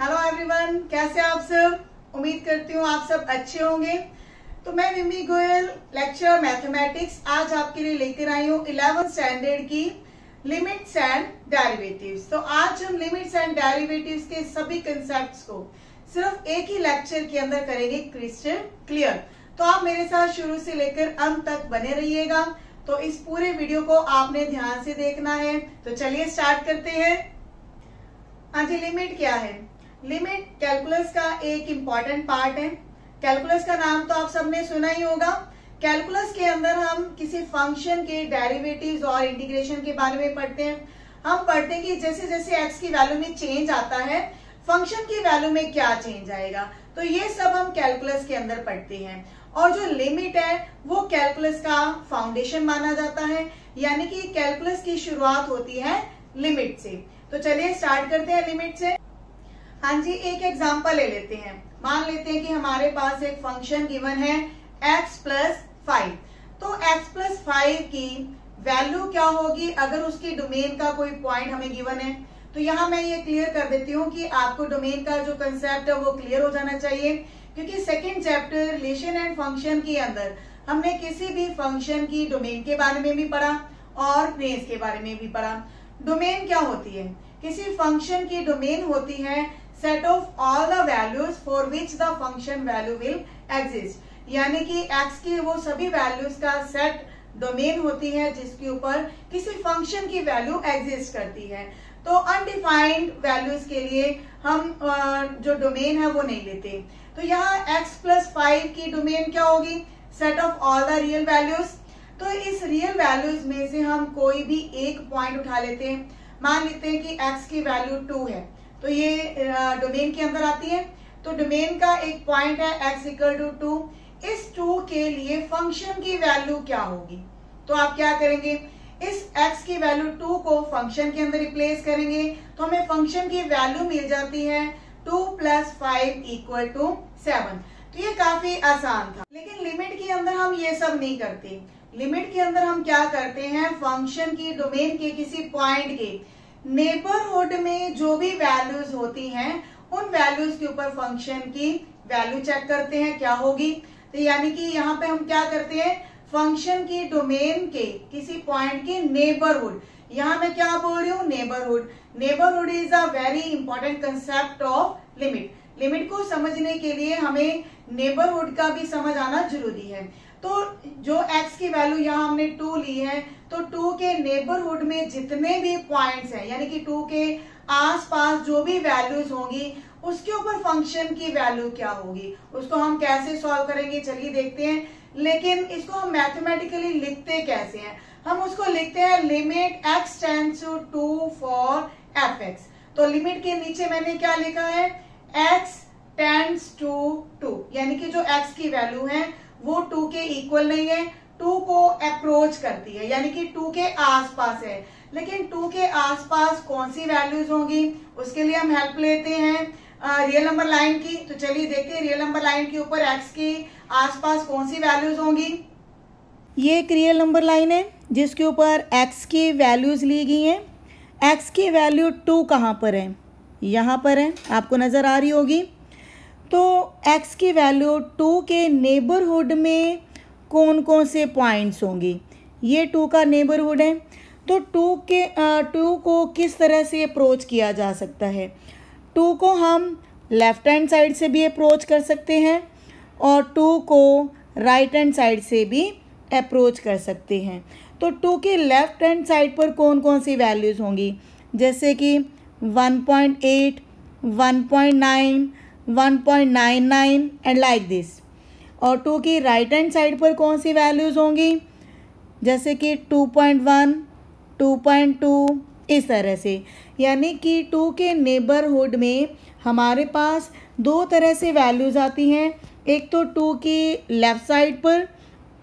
Hello everyone, कैसे आप सब। उम्मीद करती हूँ आप सब अच्छे होंगे। तो मैं मिमी गोयल, लेक्चर मैथमेटिक्स, आज आपके लिए लेकर आई हूँ 11th स्टैंडर्ड की लिमिट्स एंड डेरिवेटिव्स। तो आज हम लिमिट्स एंड डेरिवेटिव्स के सभी कंसेप्ट्स को सिर्फ एक ही लेक्चर के अंदर करेंगे क्रिस्टल क्लियर। तो आप मेरे साथ शुरू से लेकर अंत तक बने रहिएगा। तो इस पूरे वीडियो को आपने ध्यान से देखना है। तो चलिए स्टार्ट करते हैं। हाँ जी, लिमिट क्या है? लिमिट कैलकुलस का एक इम्पॉर्टेंट पार्ट है। कैलकुलस का नाम तो आप सबने सुना ही होगा। कैलकुलस के अंदर हम किसी फंक्शन के डेरिवेटिव्स और इंटीग्रेशन के बारे में पढ़ते हैं। हम पढ़ते हैं कि जैसे जैसे एक्स की वैल्यू में चेंज आता है, फंक्शन की वैल्यू में क्या चेंज आएगा। तो ये सब हम कैलकुलस के अंदर पढ़ते हैं। और जो लिमिट है वो कैलकुलस का फाउंडेशन माना जाता है, यानी कि कैलकुलस की शुरुआत होती है लिमिट से। तो चलिए स्टार्ट करते हैं लिमिट से। हाँ जी, एक एग्जांपल ले लेते हैं। मान लेते हैं कि हमारे पास एक फंक्शन गिवन है x+5। तो x+5 की वैल्यू क्या होगी अगर उसकी डोमेन का कोई पॉइंट हमें गिवन है। तो यहाँ मैं ये क्लियर कर देती हूँ कि आपको डोमेन का जो कंसेप्ट है वो क्लियर हो जाना चाहिए, क्योंकि second chapter relation and function के अंदर हमने किसी भी फंक्शन की डोमेन के बारे में भी पढ़ा और रेंज के बारे में भी पढ़ा। डोमेन क्या होती है? किसी फंक्शन की डोमेन होती है set of all the values for which the function value will exist, यानी कि x की वो सभी वैल्यूज का सेट डोमेन होती है जिसके ऊपर किसी फंक्शन की वैल्यू एग्जिस्ट करती है। तो अनडिफाइंड वैल्यूज के लिए हम जो डोमेन है वो नहीं लेते। तो यहाँ x+5 की डोमेन क्या होगी? Set of all the real values. तो इस रियल वैल्यूज में से हम कोई भी एक पॉइंट उठा लेते हैं। मान लेते हैं कि x की वैल्यू 2 है, तो ये डोमेन के अंदर आती है। तो डोमेन का एक पॉइंट है x=2। इस 2 के लिए फंक्शन की वैल्यू क्या होगी? तो आप क्या करेंगे, इस x की वैल्यू 2 को फंक्शन के अंदर रिप्लेस करेंगे तो हमें फंक्शन की वैल्यू मिल जाती है 2 + 5 = 7। तो ये काफी आसान था। लेकिन लिमिट के अंदर हम ये सब नहीं करते। लिमिट के अंदर हम क्या करते हैं, फंक्शन की डोमेन के किसी पॉइंट के नेबरहुड में जो भी वैल्यूज होती हैं उन वैल्यूज के ऊपर फंक्शन की वैल्यू चेक करते हैं क्या होगी। तो यानी कि यहाँ पे हम क्या करते हैं, फंक्शन की डोमेन के किसी पॉइंट के नेबरहुड, यहाँ मैं क्या बोल रही हूँ, neighbourhood. Neighbourhood is a very important concept of limit. Limit को समझने के लिए हमें नेबरहुड का भी समझ आना जरूरी है। तो जो x की वैल्यू यहाँ हमने 2 ली है, तो 2 के नेबरहुड में जितने भी पॉइंट्स हैं, यानी कि 2 के आसपास जो भी वैल्यूज होंगी उसके ऊपर फंक्शन की वैल्यू क्या होगी, उसको हम कैसे सॉल्व करेंगे चलिए देखते हैं। लेकिन इसको हम मैथमेटिकली लिखते कैसे हैं? हम उसको लिखते हैं limit x tends to 2 for fx। तो लिमिट के नीचे मैंने क्या लिखा है, x टेंड्स टू 2, यानी कि जो x की वैल्यू है वो 2 के इक्वल नहीं है, 2 को अप्रोच करती है, यानी कि 2 के आसपास है। लेकिन 2 के आसपास कौन सी वैल्यूज होंगी, उसके लिए हम हेल्प लेते हैं रियल नंबर लाइन की। तो चलिए देखते हैं रियल नंबर लाइन के ऊपर x के आसपास कौन सी वैल्यूज होंगी। ये एक रियल नंबर लाइन है जिसके ऊपर x की वैल्यूज ली गई हैं। x की वैल्यू 2 कहाँ पर है? यहाँ पर है, आपको नजर आ रही होगी। तो x की वैल्यू 2 के नेबरहुड में कौन कौन से पॉइंट्स होंगी? ये 2 का नेबरहुड है। तो 2 को किस तरह से अप्रोच किया जा सकता है? 2 को हम लेफ्ट हैंड साइड से भी अप्रोच कर सकते हैं और 2 को राइट हैंड साइड से भी अप्रोच कर सकते हैं। तो 2 के लेफ्ट हैंड साइड पर कौन कौन सी वैल्यूज़ होंगी? जैसे कि 1.8, 1.9, 1.99 एंड लाइक दिस। और 2 की राइट हैंड साइड पर कौन सी वैल्यूज़ होंगी? जैसे कि 2.1, 2.2, इस तरह से। यानी कि 2 के नेबरहुड में हमारे पास 2 तरह से वैल्यूज़ आती हैं। एक तो 2 की लेफ़्ट साइड पर,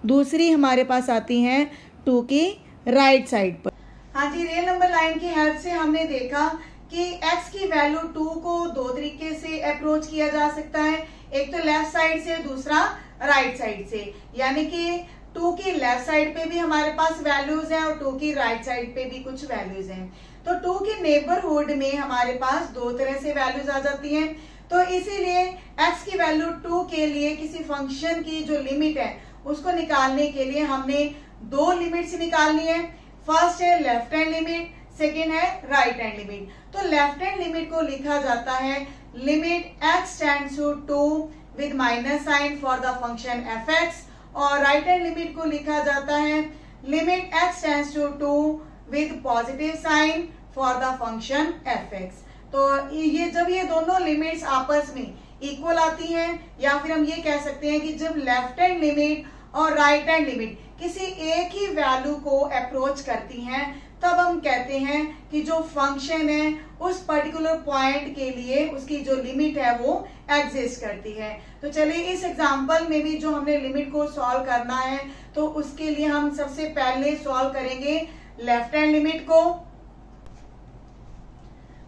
दूसरी हमारे पास आती हैं 2 की राइट साइड पर। हाँ जी, रियल नंबर लाइन की हेल्प से हमने देखा कि x की वैल्यू 2 को 2 तरीके से अप्रोच किया जा सकता है। एक तो लेफ्ट साइड से, दूसरा राइट साइड से। यानी कि 2 की लेफ्ट साइड पे भी हमारे पास वैल्यूज हैं और 2 की राइट साइड पे भी कुछ वैल्यूज हैं। तो 2 के नेबरहुड में हमारे पास दो तरह से वैल्यूज आ जाती हैं। तो इसीलिए x की वैल्यू 2 के लिए किसी फंक्शन की जो लिमिट है उसको निकालने के लिए हमने दो लिमिट्स निकालनी है। फर्स्ट है लेफ्ट हैंड लिमिट, सेकेंड है राइट हैंड लिमिट। तो लेफ्ट हैंड लिमिट को लिखा जाता है limit x tends to 2 with minus sign for the function fx, और राइट हैंड लिमिट को लिखा जाता है limit x tends to 2 with positive sign for the function fx। तो ये जब ये दोनों लिमिट्स आपस में इक्वल आती हैं, या फिर हम ये कह सकते हैं कि जब लेफ्ट हैंड लिमिट और राइट हैंड लिमिट किसी एक ही वैल्यू को अप्रोच करती हैं, तब हम कहते हैं कि जो फंक्शन है उस पर्टिकुलर पॉइंट के लिए उसकी जो लिमिट है वो एग्जिस्ट करती है। तो चलिए इस एग्जांपल में भी जो हमने लिमिट को सॉल्व करना है, तो उसके लिए हम सबसे पहले सॉल्व करेंगे लेफ्ट हैंड लिमिट को।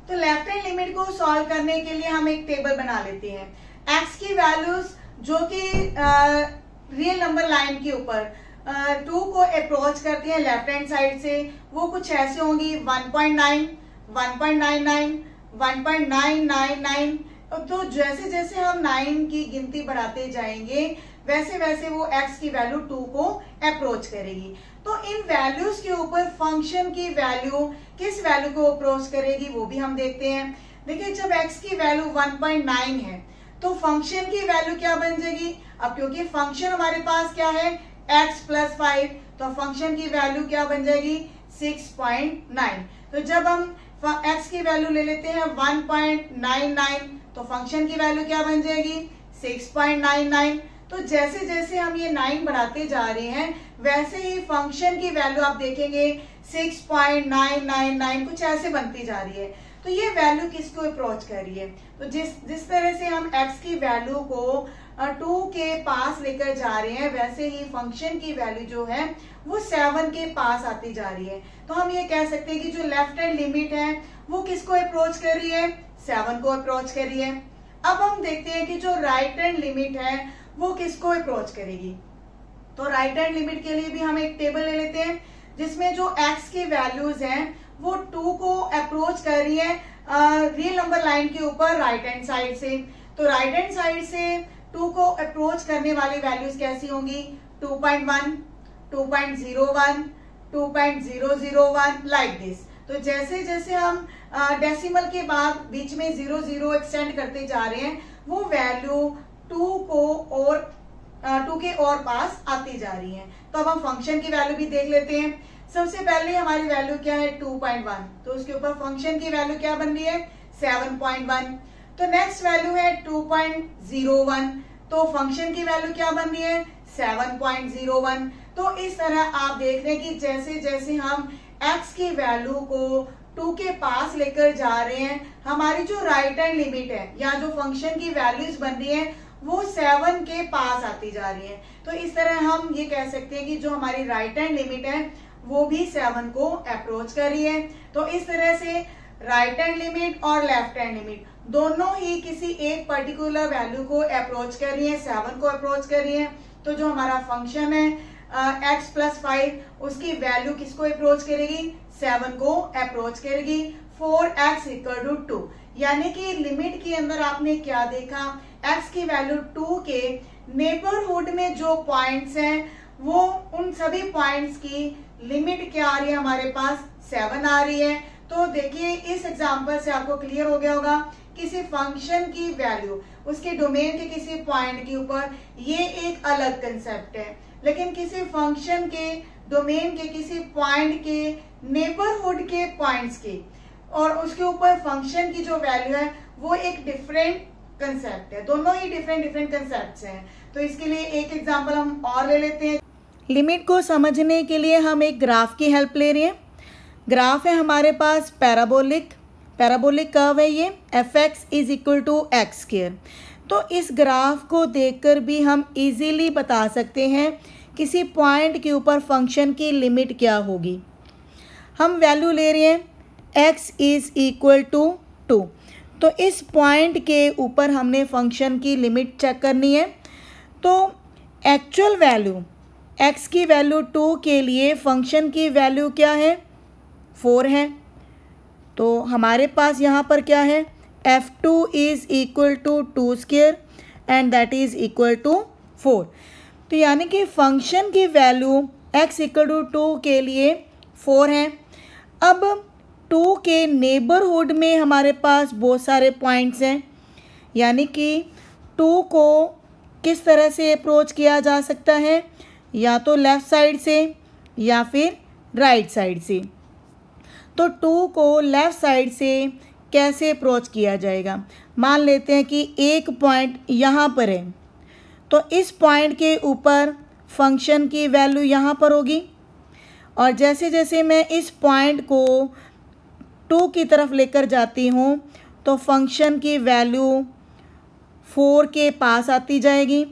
तो लेफ्ट हैंड लिमिट को सॉल्व करने के लिए हम एक टेबल बना लेते हैं। x की वैल्यूज जो कि रियल नंबर लाइन के ऊपर 2 को अप्रोच करती है लेफ्ट हैंड साइड से, वो कुछ ऐसे होंगी 1.9, 1.99, 1.999। तो जैसे जैसे हम 9 की गिनती बढ़ाते जाएंगे वैसे वैसे वो x की वैल्यू 2 को अप्रोच करेगी। तो इन वैल्यूज के ऊपर फंक्शन की वैल्यू किस वैल्यू को अप्रोच करेगी वो भी हम देखते हैं। देखिए जब x की वैल्यू 1.9 है तो फंक्शन की वैल्यू क्या बन जाएगी। अब क्योंकि फंक्शन हमारे पास क्या है x + 5, तो फंक्शन की वैल्यू क्या बन जाएगी 6.9। तो जब हम x की वैल्यू ले लेते हैं 1.99, तो फंक्शन की वैल्यू क्या बन जाएगी 6.99। तो जैसे जैसे हम ये 9 बढ़ाते जा रहे हैं वैसे ही फंक्शन की वैल्यू आप देखेंगे 6.999 कुछ ऐसे बनती जा रही है। तो ये वैल्यू किसको अप्रोच कर रही है। तो जिस तरह से हम x की वैल्यू को 2 के पास लेकर जा रहे हैं वैसे ही फंक्शन की वैल्यू जो है वो 7 के पास आती जा रही है। तो हम ये कह सकते हैं कि जो लेफ्ट हैंड लिमिट है वो किसको अप्रोच कर रही है 7 को अप्रोच कर रही है। अब हम देखते हैं कि जो राइट हैंड लिमिट है वो किसको अप्रोच करेगी। तो राइट हैंड लिमिट के लिए भी हम एक टेबल ले लेते हैं जिसमें जो x की वैल्यूज हैं वो 2 को अप्रोच कर रही है रियल नंबर लाइन के ऊपर राइट हैंड साइड से। तो राइट हैंड साइड से 2 को अप्रोच करने वाली वैल्यूज कैसी होंगी 2.1, 2.01, 2.001 लाइक दिस। तो जैसे जैसे हम डेसिमल के बाद बीच में 0 एक्सटेंड करते जा रहे हैं वो वैल्यू 2 के और पास आती जा रही है। तो अब हम फंक्शन की वैल्यू भी देख लेते हैं। सबसे पहले हमारी वैल्यू क्या है 2.1, तो उसके ऊपर फंक्शन की वैल्यू क्या बन रही है 7.1। तो नेक्स्ट वैल्यू है 2.01, तो फंक्शन की वैल्यू क्या बन रही है 7.01। तो इस तरह आप देख रहे हैं कि जैसे जैसे हम x की वैल्यू को 2 के पास लेकर जा रहे हैं हमारी जो राइट हैंड लिमिट है या जो फंक्शन की वैल्यूज बन रही है वो 7 के पास आती जा रही है। तो इस तरह हम ये कह सकते हैं कि जो हमारी राइट हैंड लिमिट है वो भी 7 को अप्रोच कर रही है। तो इस तरह से राइट हैंड लिमिट और लेफ्ट हैंड लिमिट दोनों ही किसी एक पर्टिकुलर वैल्यू को अप्रोच कर रही है 7 को अप्रोच कर रही है। तो जो हमारा फंक्शन है x + 5 उसकी वैल्यू किसको अप्रोच करेगी 7 को अप्रोच करेगी 4x = 2। यानी कि लिमिट के अंदर आपने क्या देखा x की वैल्यू 2 के नेबरहुड में जो पॉइंट्स हैं वो उन सभी पॉइंट्स की लिमिट क्या आ रही है हमारे पास 7 आ रही है। तो देखिए इस एग्जांपल से आपको क्लियर हो गया होगा किसी फंक्शन की वैल्यू उसके डोमेन के किसी पॉइंट के ऊपर ये एक अलग कंसेप्ट है, लेकिन किसी फंक्शन के डोमेन के किसी पॉइंट के नेबरहुड के पॉइंट्स के और उसके ऊपर फंक्शन की जो वैल्यू है वो एक डिफरेंट कंसेप्ट है। दोनों ही डिफरेंट कंसेप्ट्स हैं। तो इसके लिए एक एग्जांपल हम और ले लेते हैं। लिमिट को समझने के लिए हम एक ग्राफ की हेल्प ले रहे हैं। ग्राफ है हमारे पास पैराबोलिक कर्व है ये fx = x²। तो इस ग्राफ को देखकर भी हम इजीली बता सकते हैं किसी पॉइंट के ऊपर फंक्शन की लिमिट क्या होगी। हम वैल्यू ले रहे हैं x = 2, तो इस पॉइंट के ऊपर हमने फंक्शन की लिमिट चेक करनी है। तो एक्चुअल वैल्यू x की वैल्यू 2 के लिए फंक्शन की वैल्यू क्या है 4 है। तो हमारे पास यहाँ पर क्या है, f2 is equal to 2 square and that is equal to 4। तो यानी कि फंक्शन की वैल्यू x इक्वल टू 2 के लिए 4 है। अब 2 के नेबरहुड में हमारे पास बहुत सारे पॉइंट्स हैं, यानी कि 2 को किस तरह से अप्रोच किया जा सकता है, या तो लेफ़्ट साइड से या फिर राइट साइड से। तो 2 को लेफ़्ट साइड से कैसे अप्रोच किया जाएगा, मान लेते हैं कि एक पॉइंट यहाँ पर है, तो इस पॉइंट के ऊपर फंक्शन की वैल्यू यहाँ पर होगी, और जैसे जैसे मैं इस पॉइंट को 2 की तरफ लेकर जाती हूँ तो फंक्शन की वैल्यू 4 के पास आती जाएगी।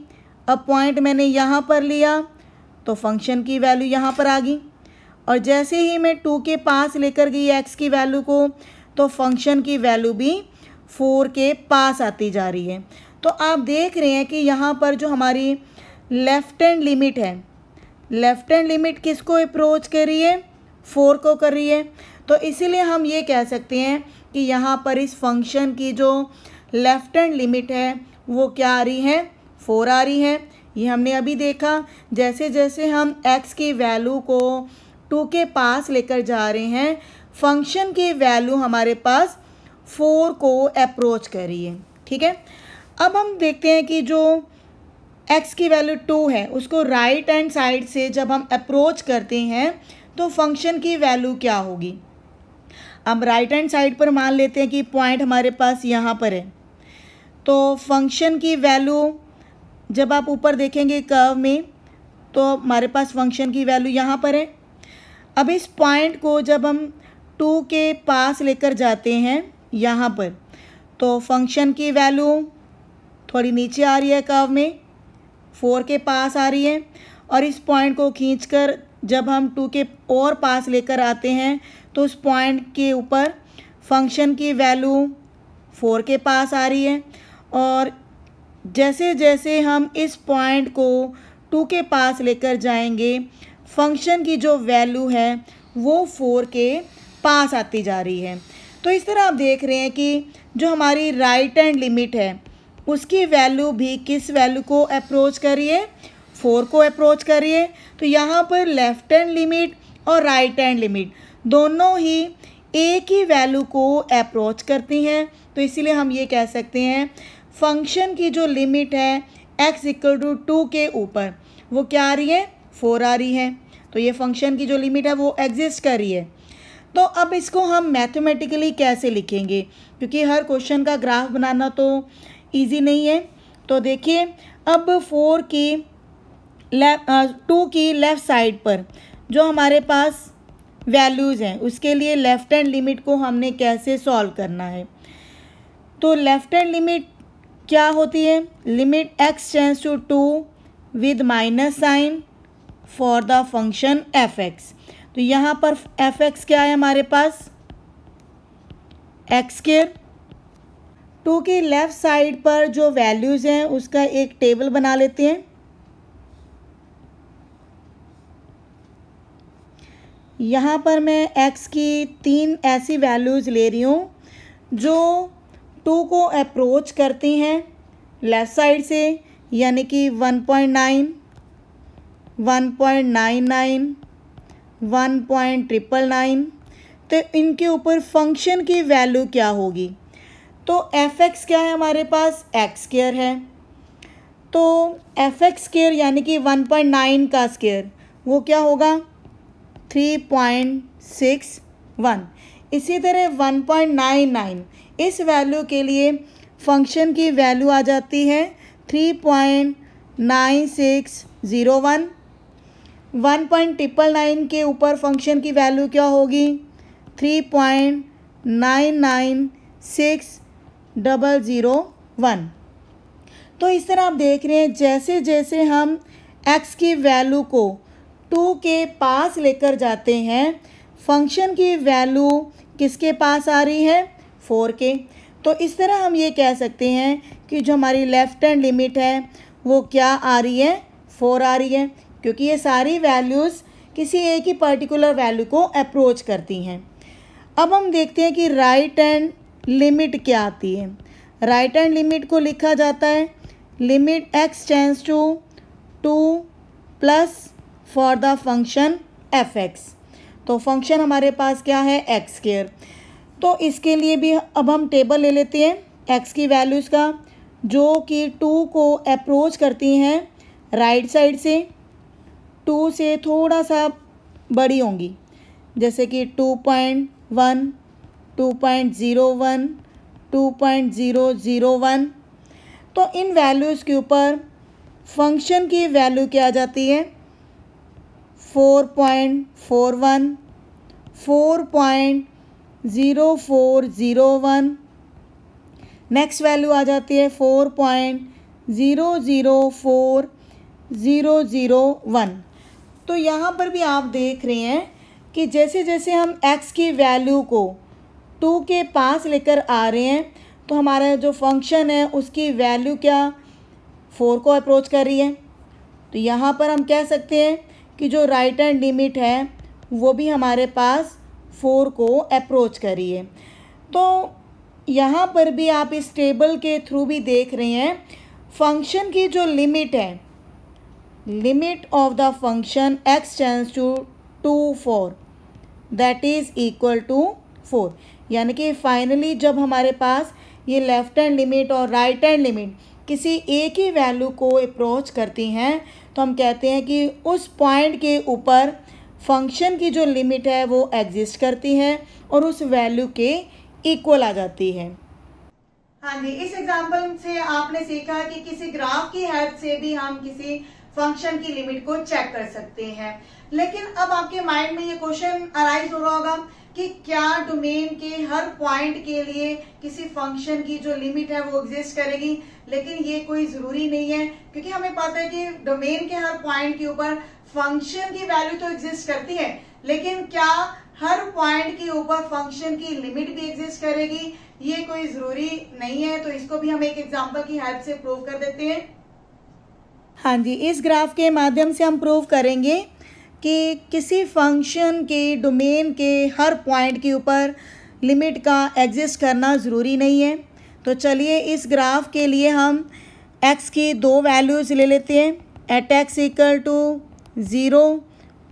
अब पॉइंट मैंने यहाँ पर लिया तो फंक्शन की वैल्यू यहाँ पर आ गई, और जैसे ही मैं 2 के पास लेकर गई x की वैल्यू को तो फंक्शन की वैल्यू भी 4 के पास आती जा रही है। तो आप देख रहे हैं कि यहाँ पर जो हमारी लेफ्ट हैंड लिमिट है, लेफ्ट हैंड लिमिट किसको अप्रोच कर रही है, 4 को कर रही है। तो इसीलिए हम ये कह सकते हैं कि यहाँ पर इस फंक्शन की जो लेफ्ट हैंड लिमिट है वो क्या आ रही है, 4 आ रही है। ये हमने अभी देखा, जैसे जैसे हम x की वैल्यू को 2 के पास लेकर जा रहे हैं फंक्शन की वैल्यू हमारे पास 4 को अप्रोच कर रही है। ठीक है, अब हम देखते हैं कि जो x की वैल्यू 2 है उसको राइट हैंड साइड से जब हम अप्रोच करते हैं तो फंक्शन की वैल्यू क्या होगी। अब राइट हैंड साइड पर मान लेते हैं कि पॉइंट हमारे पास यहाँ पर है, तो फंक्शन की वैल्यू जब आप ऊपर देखेंगे कर्व में तो हमारे पास फंक्शन की वैल्यू यहाँ पर है। अब इस पॉइंट को जब हम 2 के पास लेकर जाते हैं यहाँ पर तो फंक्शन की वैल्यू थोड़ी नीचे आ रही है, कर्व में 4 के पास आ रही है, और इस पॉइंट को खींचकर जब हम 2 के और पास लेकर आते हैं तो उस पॉइंट के ऊपर फंक्शन की वैल्यू 4 के पास आ रही है, और जैसे जैसे हम इस पॉइंट को 2 के पास लेकर जाएंगे फंक्शन की जो वैल्यू है वो 4 के पास आती जा रही है। तो इस तरह आप देख रहे हैं कि जो हमारी राइट हैंड लिमिट है उसकी वैल्यू भी किस वैल्यू को अप्रोच कर रही है, 4 को अप्रोच कर रही है। तो यहाँ पर लेफ्ट हैंड लिमिट और राइट हैंड लिमिट दोनों ही एक ही वैल्यू को अप्रोच करती हैं। तो इसीलिए हम ये कह सकते हैं फंक्शन की जो लिमिट है x इक्वल टू 2 के ऊपर वो क्या आ रही है, 4 आ रही है। तो ये फंक्शन की जो लिमिट है वो एग्जिस्ट कर रही है। तो अब इसको हम मैथमेटिकली कैसे लिखेंगे, क्योंकि हर क्वेश्चन का ग्राफ बनाना तो इजी नहीं है। तो देखिए, अब 2 की लेफ़्ट साइड पर जो हमारे पास वैल्यूज़ हैं उसके लिए लेफ़्ट हैंड लिमिट को हमने कैसे सॉल्व करना है। तो लेफ़्ट हैंड लिमिट क्या होती है, limit x tends to 2 with minus sign for the function f(x). तो यहाँ पर f(x) क्या है हमारे पास, x²। 2 की लेफ़्ट साइड पर जो वैल्यूज़ हैं उसका एक टेबल बना लेते हैं। यहाँ पर मैं x की 3 ऐसी वैल्यूज़ ले रही हूँ जो 2 को अप्रोच करती हैं लेफ़्ट साइड से, यानी कि 1.9, 1.99, 1.999। तो इनके ऊपर फंक्शन की वैल्यू क्या होगी, तो f(x) क्या है हमारे पास, x² है। तो f(x²) यानी कि 1.9 का स्क्वायर वो क्या होगा, 3.61। इसी तरह 1.99 इस वैल्यू के लिए फंक्शन की वैल्यू आ जाती है 3.9601। 1.999 के ऊपर फंक्शन की वैल्यू क्या होगी, 3.996001। तो इस तरह आप देख रहे हैं जैसे जैसे हम x की वैल्यू को 2 के पास लेकर जाते हैं फंक्शन की वैल्यू किसके पास आ रही है, 4 के। तो इस तरह हम ये कह सकते हैं कि जो हमारी लेफ़्ट हैंड लिमिट है वो क्या आ रही है, 4 आ रही है, क्योंकि ये सारी वैल्यूज़ किसी एक ही पर्टिकुलर वैल्यू को अप्रोच करती हैं। अब हम देखते हैं कि राइट हैंड लिमिट क्या आती है। राइट हैंड लिमिट को लिखा जाता है limit x tends to 2 plus for the function f(x). तो फंक्शन हमारे पास क्या है x²। तो इसके लिए भी अब हम टेबल ले लेते हैं x की वैल्यूज़ का, जो कि 2 को अप्रोच करती हैं राइट साइड से, 2 से थोड़ा सा बड़ी होंगी, जैसे कि 2.1, 2.01, 2.001। तो इन वैल्यूज़ के ऊपर फंक्शन की वैल्यू क्या आ जाती है 4.41, 4.0401, नेक्स्ट वैल्यू आ जाती है 4.004001। तो यहाँ पर भी आप देख रहे हैं कि जैसे जैसे हम x की वैल्यू को 2 के पास लेकर आ रहे हैं तो हमारा जो फंक्शन है उसकी वैल्यू क्या 4 को अप्रोच कर रही है। तो यहाँ पर हम कह सकते हैं कि जो राइट हैंड लिमिट है वो भी हमारे पास 4 को अप्रोच कर रही है। तो यहाँ पर भी आप इस टेबल के थ्रू भी देख रहे हैं फंक्शन की जो लिमिट है, limit of the function x tends to 4 that is equal to 4। यानी कि फाइनली जब हमारे पास ये लेफ्ट हैंड लिमिट और राइट हैंड लिमिट किसी एक ही वैल्यू को अप्रोच करती हैं तो हम कहते हैं कि उस पॉइंट के ऊपर फंक्शन की जो लिमिट है वो एग्जिस्ट करती है और उस वैल्यू के इक्वल आ जाती है। हाँ जी, इस एग्जाम्पल से आपने सीखा कि किसी ग्राफ की हेल्प से भी हम किसी फंक्शन की लिमिट को चेक कर सकते हैं। लेकिन अब आपके माइंड में ये क्वेश्चन अराइज हो रहा होगा कि क्या डोमेन के हर पॉइंट के लिए किसी फंक्शन की जो लिमिट है वो एग्जिस्ट करेगी। लेकिन ये कोई जरूरी नहीं है, क्योंकि हमें पता है कि डोमेन के हर पॉइंट के ऊपर फंक्शन की वैल्यू तो एग्जिस्ट करती है, लेकिन क्या हर पॉइंट के ऊपर फंक्शन की लिमिट भी एग्जिस्ट करेगी, ये कोई जरूरी नहीं है। तो इसको भी हम एक एग्जांपल की हेल्प से प्रूव कर देते हैं। हाँ जी, इस ग्राफ के माध्यम से हम प्रूव करेंगे कि किसी फंक्शन के डोमेन के हर पॉइंट के ऊपर लिमिट का एग्जिस्ट करना ज़रूरी नहीं है। तो चलिए इस ग्राफ के लिए हम x की 2 वैल्यूज़ ले लेते हैं, एट x इक्वल टू 0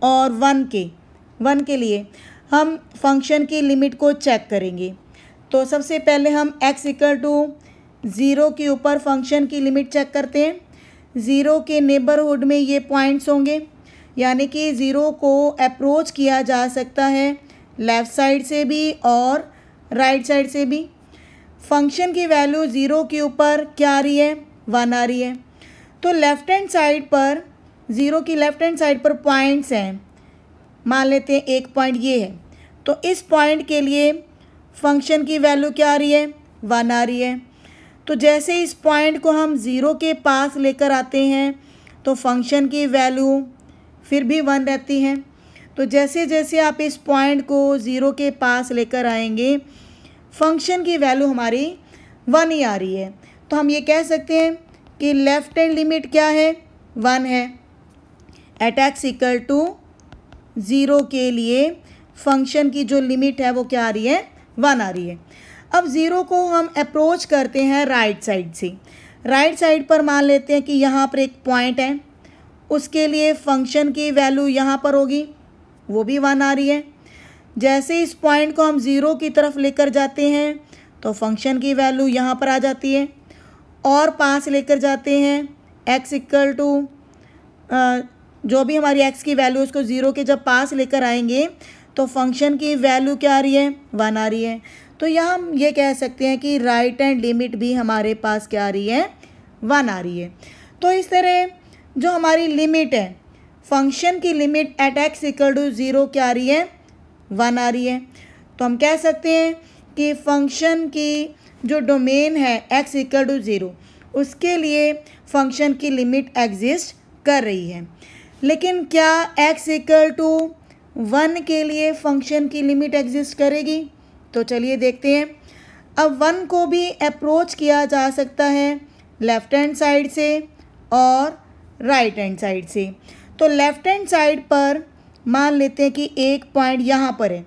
और 1 के लिए हम फंक्शन की लिमिट को चेक करेंगे। तो सबसे पहले हम x इक्वल टू 0 के ऊपर फंक्शन की लिमिट चेक करते हैं। 0 के नेबरहुड में ये पॉइंट्स होंगे, यानी कि 0 को अप्रोच किया जा सकता है लेफ़्ट साइड से भी और राइट साइड से भी। फंक्शन की वैल्यू 0 के ऊपर क्या आ रही है 1 आ रही है। तो लेफ़्ट हैंड साइड पर 0 की लेफ़्ट हैंड साइड पर पॉइंट्स हैं, मान लेते हैं एक पॉइंट ये है। तो इस पॉइंट के लिए फंक्शन की वैल्यू क्या आ रही है 1 आ रही है। तो जैसे इस पॉइंट को हम 0 के पास लेकर आते हैं तो फंक्शन की वैल्यू फिर भी 1 रहती है। तो जैसे जैसे आप इस पॉइंट को 0 के पास लेकर आएंगे फंक्शन की वैल्यू हमारी 1 ही आ रही है। तो हम ये कह सकते हैं कि लेफ़्ट हैंड लिमिट क्या है 1 है। एट x इक्वल टू 0 के लिए फंक्शन की जो लिमिट है वो क्या आ रही है 1 आ रही है। अब 0 को हम अप्रोच करते हैं राइट साइड से। राइट साइड पर मान लेते हैं कि यहाँ पर एक पॉइंट है, उसके लिए फंक्शन की वैल्यू यहाँ पर होगी, वो भी 1 आ रही है। जैसे इस पॉइंट को हम 0 की तरफ लेकर जाते हैं तो फंक्शन की वैल्यू यहाँ पर आ जाती है, और पास लेकर जाते हैं x इक्वल टू जो भी हमारी x की वैल्यू उसको 0 के जब पास लेकर आएंगे तो फंक्शन की वैल्यू क्या आ रही है 1 आ रही है। तो यहाँ हम ये कह सकते हैं कि राइट हैंड लिमिट भी हमारे पास क्या आ रही है 1 आ रही है। तो इस तरह जो हमारी लिमिट है फंक्शन की limit at x equal to 0 क्या आ रही है 1 आ रही है। तो हम कह सकते हैं कि फंक्शन की जो डोमेन है x इक्वल टू 0 उसके लिए फंक्शन की लिमिट एग्जिस्ट कर रही है। लेकिन क्या x इक्वल टू 1 के लिए फंक्शन की लिमिट एग्जिस्ट करेगी। तो चलिए देखते हैं। अब 1 को भी अप्रोच किया जा सकता है लेफ़्ट हैंड साइड से और राइट हैंड साइड से। तो लेफ़्ट हैंड साइड पर मान लेते हैं कि एक पॉइंट यहाँ पर है,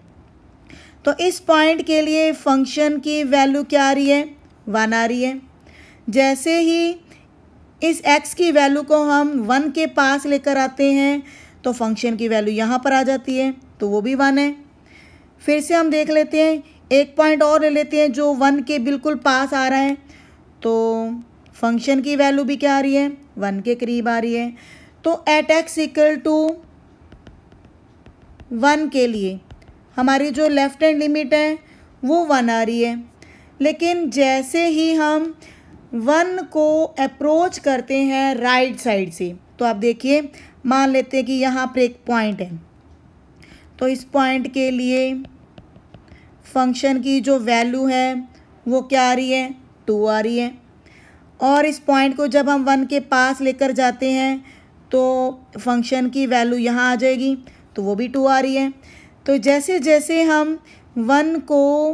तो इस पॉइंट के लिए फंक्शन की वैल्यू क्या आ रही है, 1 आ रही है। जैसे ही इस x की वैल्यू को हम 1 के पास लेकर आते हैं तो फंक्शन की वैल्यू यहाँ पर आ जाती है, तो वो भी 1 है। फिर से हम देख लेते हैं, एक पॉइंट और ले लेते हैं जो 1 के बिल्कुल पास आ रहा है, तो फंक्शन की वैल्यू भी क्या आ रही है, 1 के करीब आ रही है। तो एट x इक्वल टू 1 के लिए हमारी जो लेफ्ट हैंड लिमिट है वो 1 आ रही है। लेकिन जैसे ही हम 1 को अप्रोच करते हैं राइट साइड से, तो आप देखिए, मान लेते हैं कि यहाँ पर एक पॉइंट है, तो इस पॉइंट के लिए फंक्शन की जो वैल्यू है वो क्या आ रही है, 2 आ रही है। और इस पॉइंट को जब हम 1 के पास लेकर जाते हैं तो फंक्शन की वैल्यू यहाँ आ जाएगी, तो वो भी 2 आ रही है। तो जैसे जैसे हम 1 को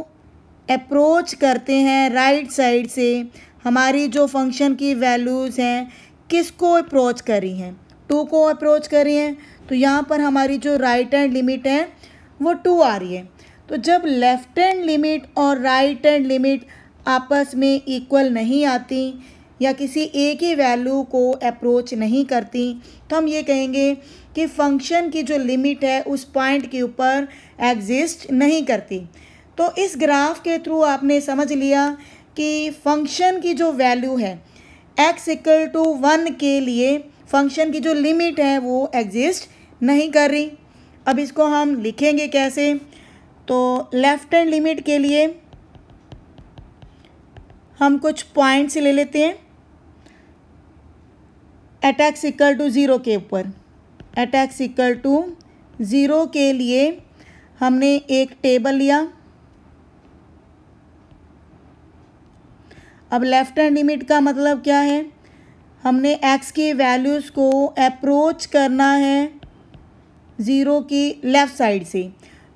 अप्रोच करते हैं राइट साइड से, हमारी जो फंक्शन की वैल्यूज़ हैं किसको अप्रोच कर रही हैं, 2 को अप्रोच कर रही हैं। तो यहाँ पर हमारी जो राइट हैंड लिमिट है वो 2 आ रही है। तो जब लेफ्ट हैंड लिमिट और राइट हैंड लिमिट आपस में इक्वल नहीं आती या किसी एक ही वैल्यू को अप्रोच नहीं करती, तो हम ये कहेंगे कि फंक्शन की जो लिमिट है उस पॉइंट के ऊपर एग्जिस्ट नहीं करती। तो इस ग्राफ के थ्रू आपने समझ लिया कि फंक्शन की जो वैल्यू है x इक्वल टू 1 के लिए फंक्शन की जो लिमिट है वो एग्जिस्ट नहीं कर रही। अब इसको हम लिखेंगे कैसे, तो लेफ्ट हैंड लिमिट के लिए हम कुछ पॉइंट्स ले लेते हैं एट x इक्वल टू 0 के ऊपर। एट x इक्वल टू 0 के लिए हमने एक टेबल लिया। अब लेफ्ट हैंड लिमिट का मतलब क्या है, हमने x की वैल्यूज़ को अप्रोच करना है 0 की लेफ़्ट साइड से।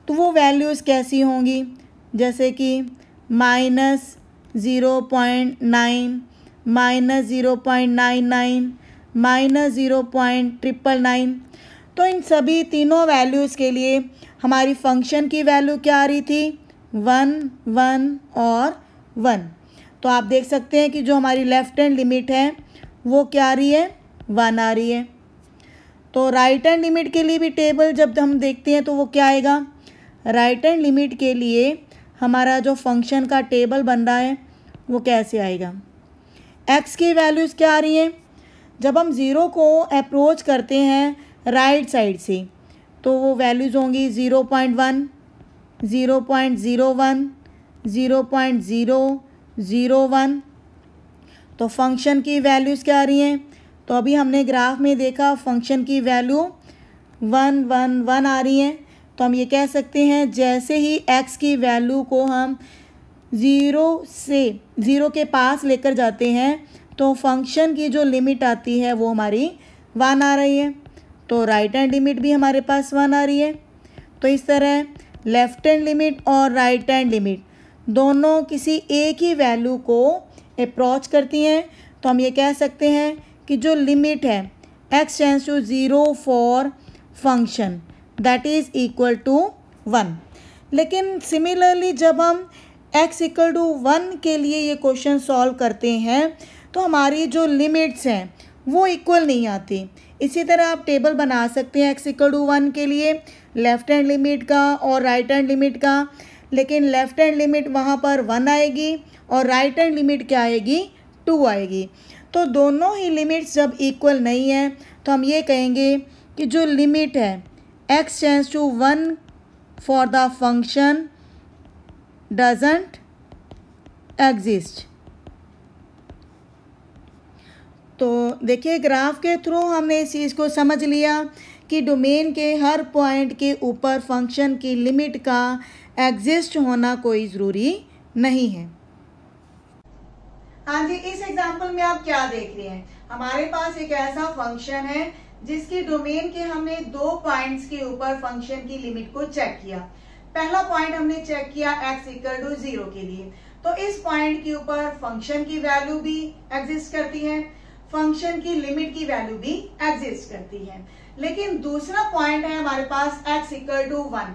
तो वो वैल्यूज़ कैसी होंगी, जैसे कि -0.9, -0.99, -0.999। तो इन सभी तीनों वैल्यूज़ के लिए हमारी फंक्शन की वैल्यू क्या आ रही थी, 1, 1 और 1। तो आप देख सकते हैं कि जो हमारी लेफ़्ट हैंड लिमिट है वो क्या आ रही है, 1 आ रही है। तो राइट हैंड लिमिट के लिए भी टेबल जब हम देखते हैं तो वो क्या आएगा, राइट हैंड लिमिट के लिए हमारा जो फंक्शन का टेबल बन रहा है वो कैसे आएगा। x की वैल्यूज़ क्या आ रही हैं, जब हम 0 को अप्रोच करते हैं राइट साइड से तो वो वैल्यूज़ होंगी 0.1, 0.01, 0.001। तो फंक्शन की वैल्यूज़ क्या आ रही हैं, तो अभी हमने ग्राफ में देखा फंक्शन की वैल्यू 1, 1, 1 आ रही हैं। तो हम ये कह सकते हैं जैसे ही x की वैल्यू को हम 0 के पास लेकर जाते हैं तो फंक्शन की जो लिमिट आती है वो हमारी 1 आ रही है। तो राइट हैंड लिमिट भी हमारे पास 1 आ रही है। तो इस तरह लेफ्ट हैंड लिमिट और राइट हैंड लिमिट दोनों किसी एक ही वैल्यू को अप्रोच करती हैं। तो हम ये कह सकते हैं कि जो लिमिट है x tends to 0 for function that is equal to 1। लेकिन सिमिलरली जब हम x इक्वल टू 1 के लिए ये क्वेश्चन सॉल्व करते हैं तो हमारी जो लिमिट्स हैं वो इक्वल नहीं आती। इसी तरह आप टेबल बना सकते हैं x इक्वल टू 1 के लिए लेफ़्ट हैंड लिमिट का और राइट हैंड लिमिट का, लेकिन लेफ़्ट हैंड लिमिट वहाँ पर 1 आएगी और राइट हैंड लिमिट क्या आएगी, 2 आएगी। तो दोनों ही लिमिट्स जब इक्वल नहीं है तो हम ये कहेंगे कि जो लिमिट है x tends to 1 for the function doesn't exist. तो देखिए ग्राफ के थ्रू हमने इस चीज़ को समझ लिया कि डोमेन के हर पॉइंट के ऊपर फंक्शन की लिमिट का एग्जिस्ट होना कोई ज़रूरी नहीं है। हाँ जी, इस एग्जाम्पल में आप क्या देख रहे हैं, हमारे पास एक ऐसा फंक्शन है जिसकी डोमेन के हमने 2 पॉइंट्स के ऊपर फंक्शन की लिमिट को चेक किया। पहला पॉइंट हमने चेक किया x इक्वल टू 0 के लिए, तो इस पॉइंट के ऊपर फंक्शन की वैल्यू भी एग्जिस्ट करती है, फंक्शन की लिमिट की वैल्यू भी एग्जिस्ट करती है। लेकिन दूसरा पॉइंट है हमारे पास x equal to 1।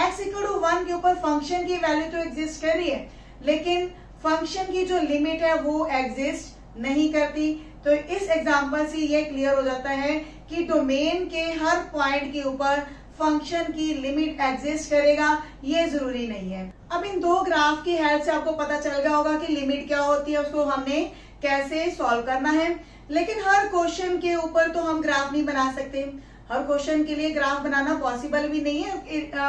x equal to 1 के ऊपर फंक्शन की वैल्यू तो एग्जिस्ट कर रही है, लेकिन फंक्शन की जो लिमिट है वो एग्जिस्ट नहीं करती। तो इस एग्जांपल से ये क्लियर हो जाता है कि डोमेन के हर पॉइंट के ऊपर फंक्शन की लिमिट एग्जिस्ट करेगा, ये जरूरी नहीं है। अब इन दो ग्राफ की हेल्प से आपको पता चल गया होगा कि लिमिट क्या होती है, उसको हमने कैसे सॉल्व करना है। लेकिन हर क्वेश्चन के ऊपर तो हम ग्राफ नहीं बना सकते, हर क्वेश्चन के लिए ग्राफ बनाना पॉसिबल भी नहीं है,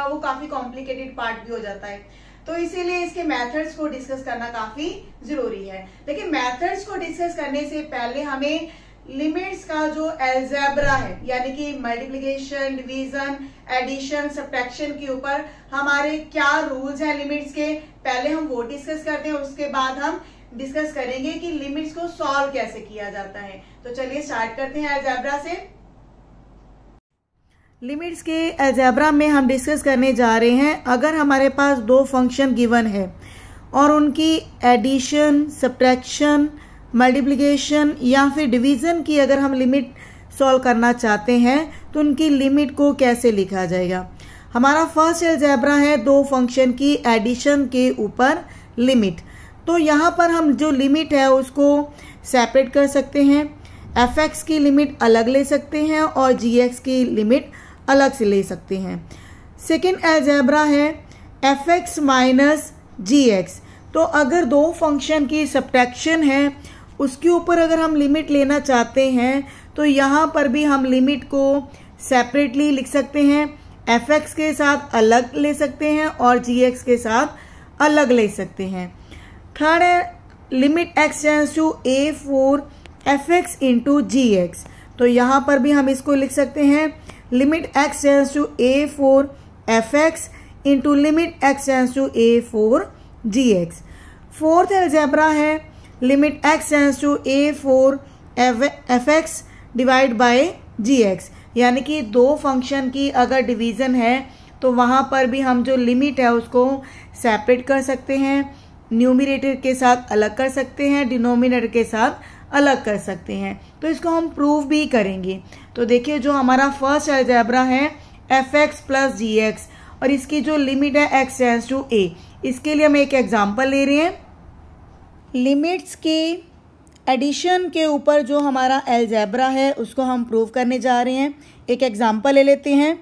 वो काफी कॉम्प्लिकेटेड पार्ट भी हो जाता है। तो इसीलिए इसके मेथड्स को डिस्कस करना काफी जरूरी है। लेकिन मेथड्स को डिस्कस करने से पहले हमें लिमिट्स का जो अलजेब्रा है, यानी कि मल्टीप्लिकेशन, डिवीजन, एडिशन, सब्ट्रैक्शन के ऊपर हमारे क्या रूल्स हैं लिमिट्स के, पहले हम वो डिस्कस करते हैं। उसके बाद हम डिस्कस करेंगे कि लिमिट्स को सॉल्व कैसे किया जाता है। तो चलिए स्टार्ट करते हैं अलजेब्रा से। लिमिट्स के अलजेब्रा में हम डिस्कस करने जा रहे हैं, अगर हमारे पास दो फंक्शन गिवन है और उनकी एडिशन, सब्ट्रैक्शन, मल्टीप्लिकेशन या फिर डिवीजन की अगर हम लिमिट सॉल्व करना चाहते हैं तो उनकी लिमिट को कैसे लिखा जाएगा। हमारा फर्स्ट अलजेब्रा है दो फंक्शन की एडिशन के ऊपर लिमिट। तो यहाँ पर हम जो लिमिट है उसको सेपरेट कर सकते हैं, fx की लिमिट अलग ले सकते हैं और gx की लिमिट अलग से ले सकते हैं। सेकेंड अलजेब्रा है fx माइनस gx। तो अगर दो फंक्शन की सब्ट्रैक्शन है उसके ऊपर अगर हम लिमिट लेना चाहते हैं तो यहाँ पर भी हम लिमिट को सेपरेटली लिख सकते हैं, fx के साथ अलग ले सकते हैं और gx के साथ अलग ले सकते हैं। थर्ड है limit x tends to a for fx into gx। तो यहाँ पर भी हम इसको लिख सकते हैं limit x tends to a for fx into limit x tends to a for gx। Fourth algebra है limit x tends to a for fx divide by gx, यानी कि दो फंक्शन की अगर डिवीजन है तो वहाँ पर भी हम जो लिमिट है उसको सेपरेट कर सकते हैं, न्यूमरेटर के साथ अलग कर सकते हैं, डिनोमिनेटर के साथ अलग कर सकते हैं। तो इसको हम प्रूव भी करेंगे। तो देखिए जो हमारा फर्स्ट अलजेब्रा है fx प्लस gx और इसकी जो लिमिट है x टेंड्स टू a, इसके लिए हम एक एग्जांपल ले रहे हैं। लिमिट्स की एडिशन के ऊपर जो हमारा अलजेब्रा है उसको हम प्रूव करने जा रहे हैं। एक एग्जांपल ले लेते हैं।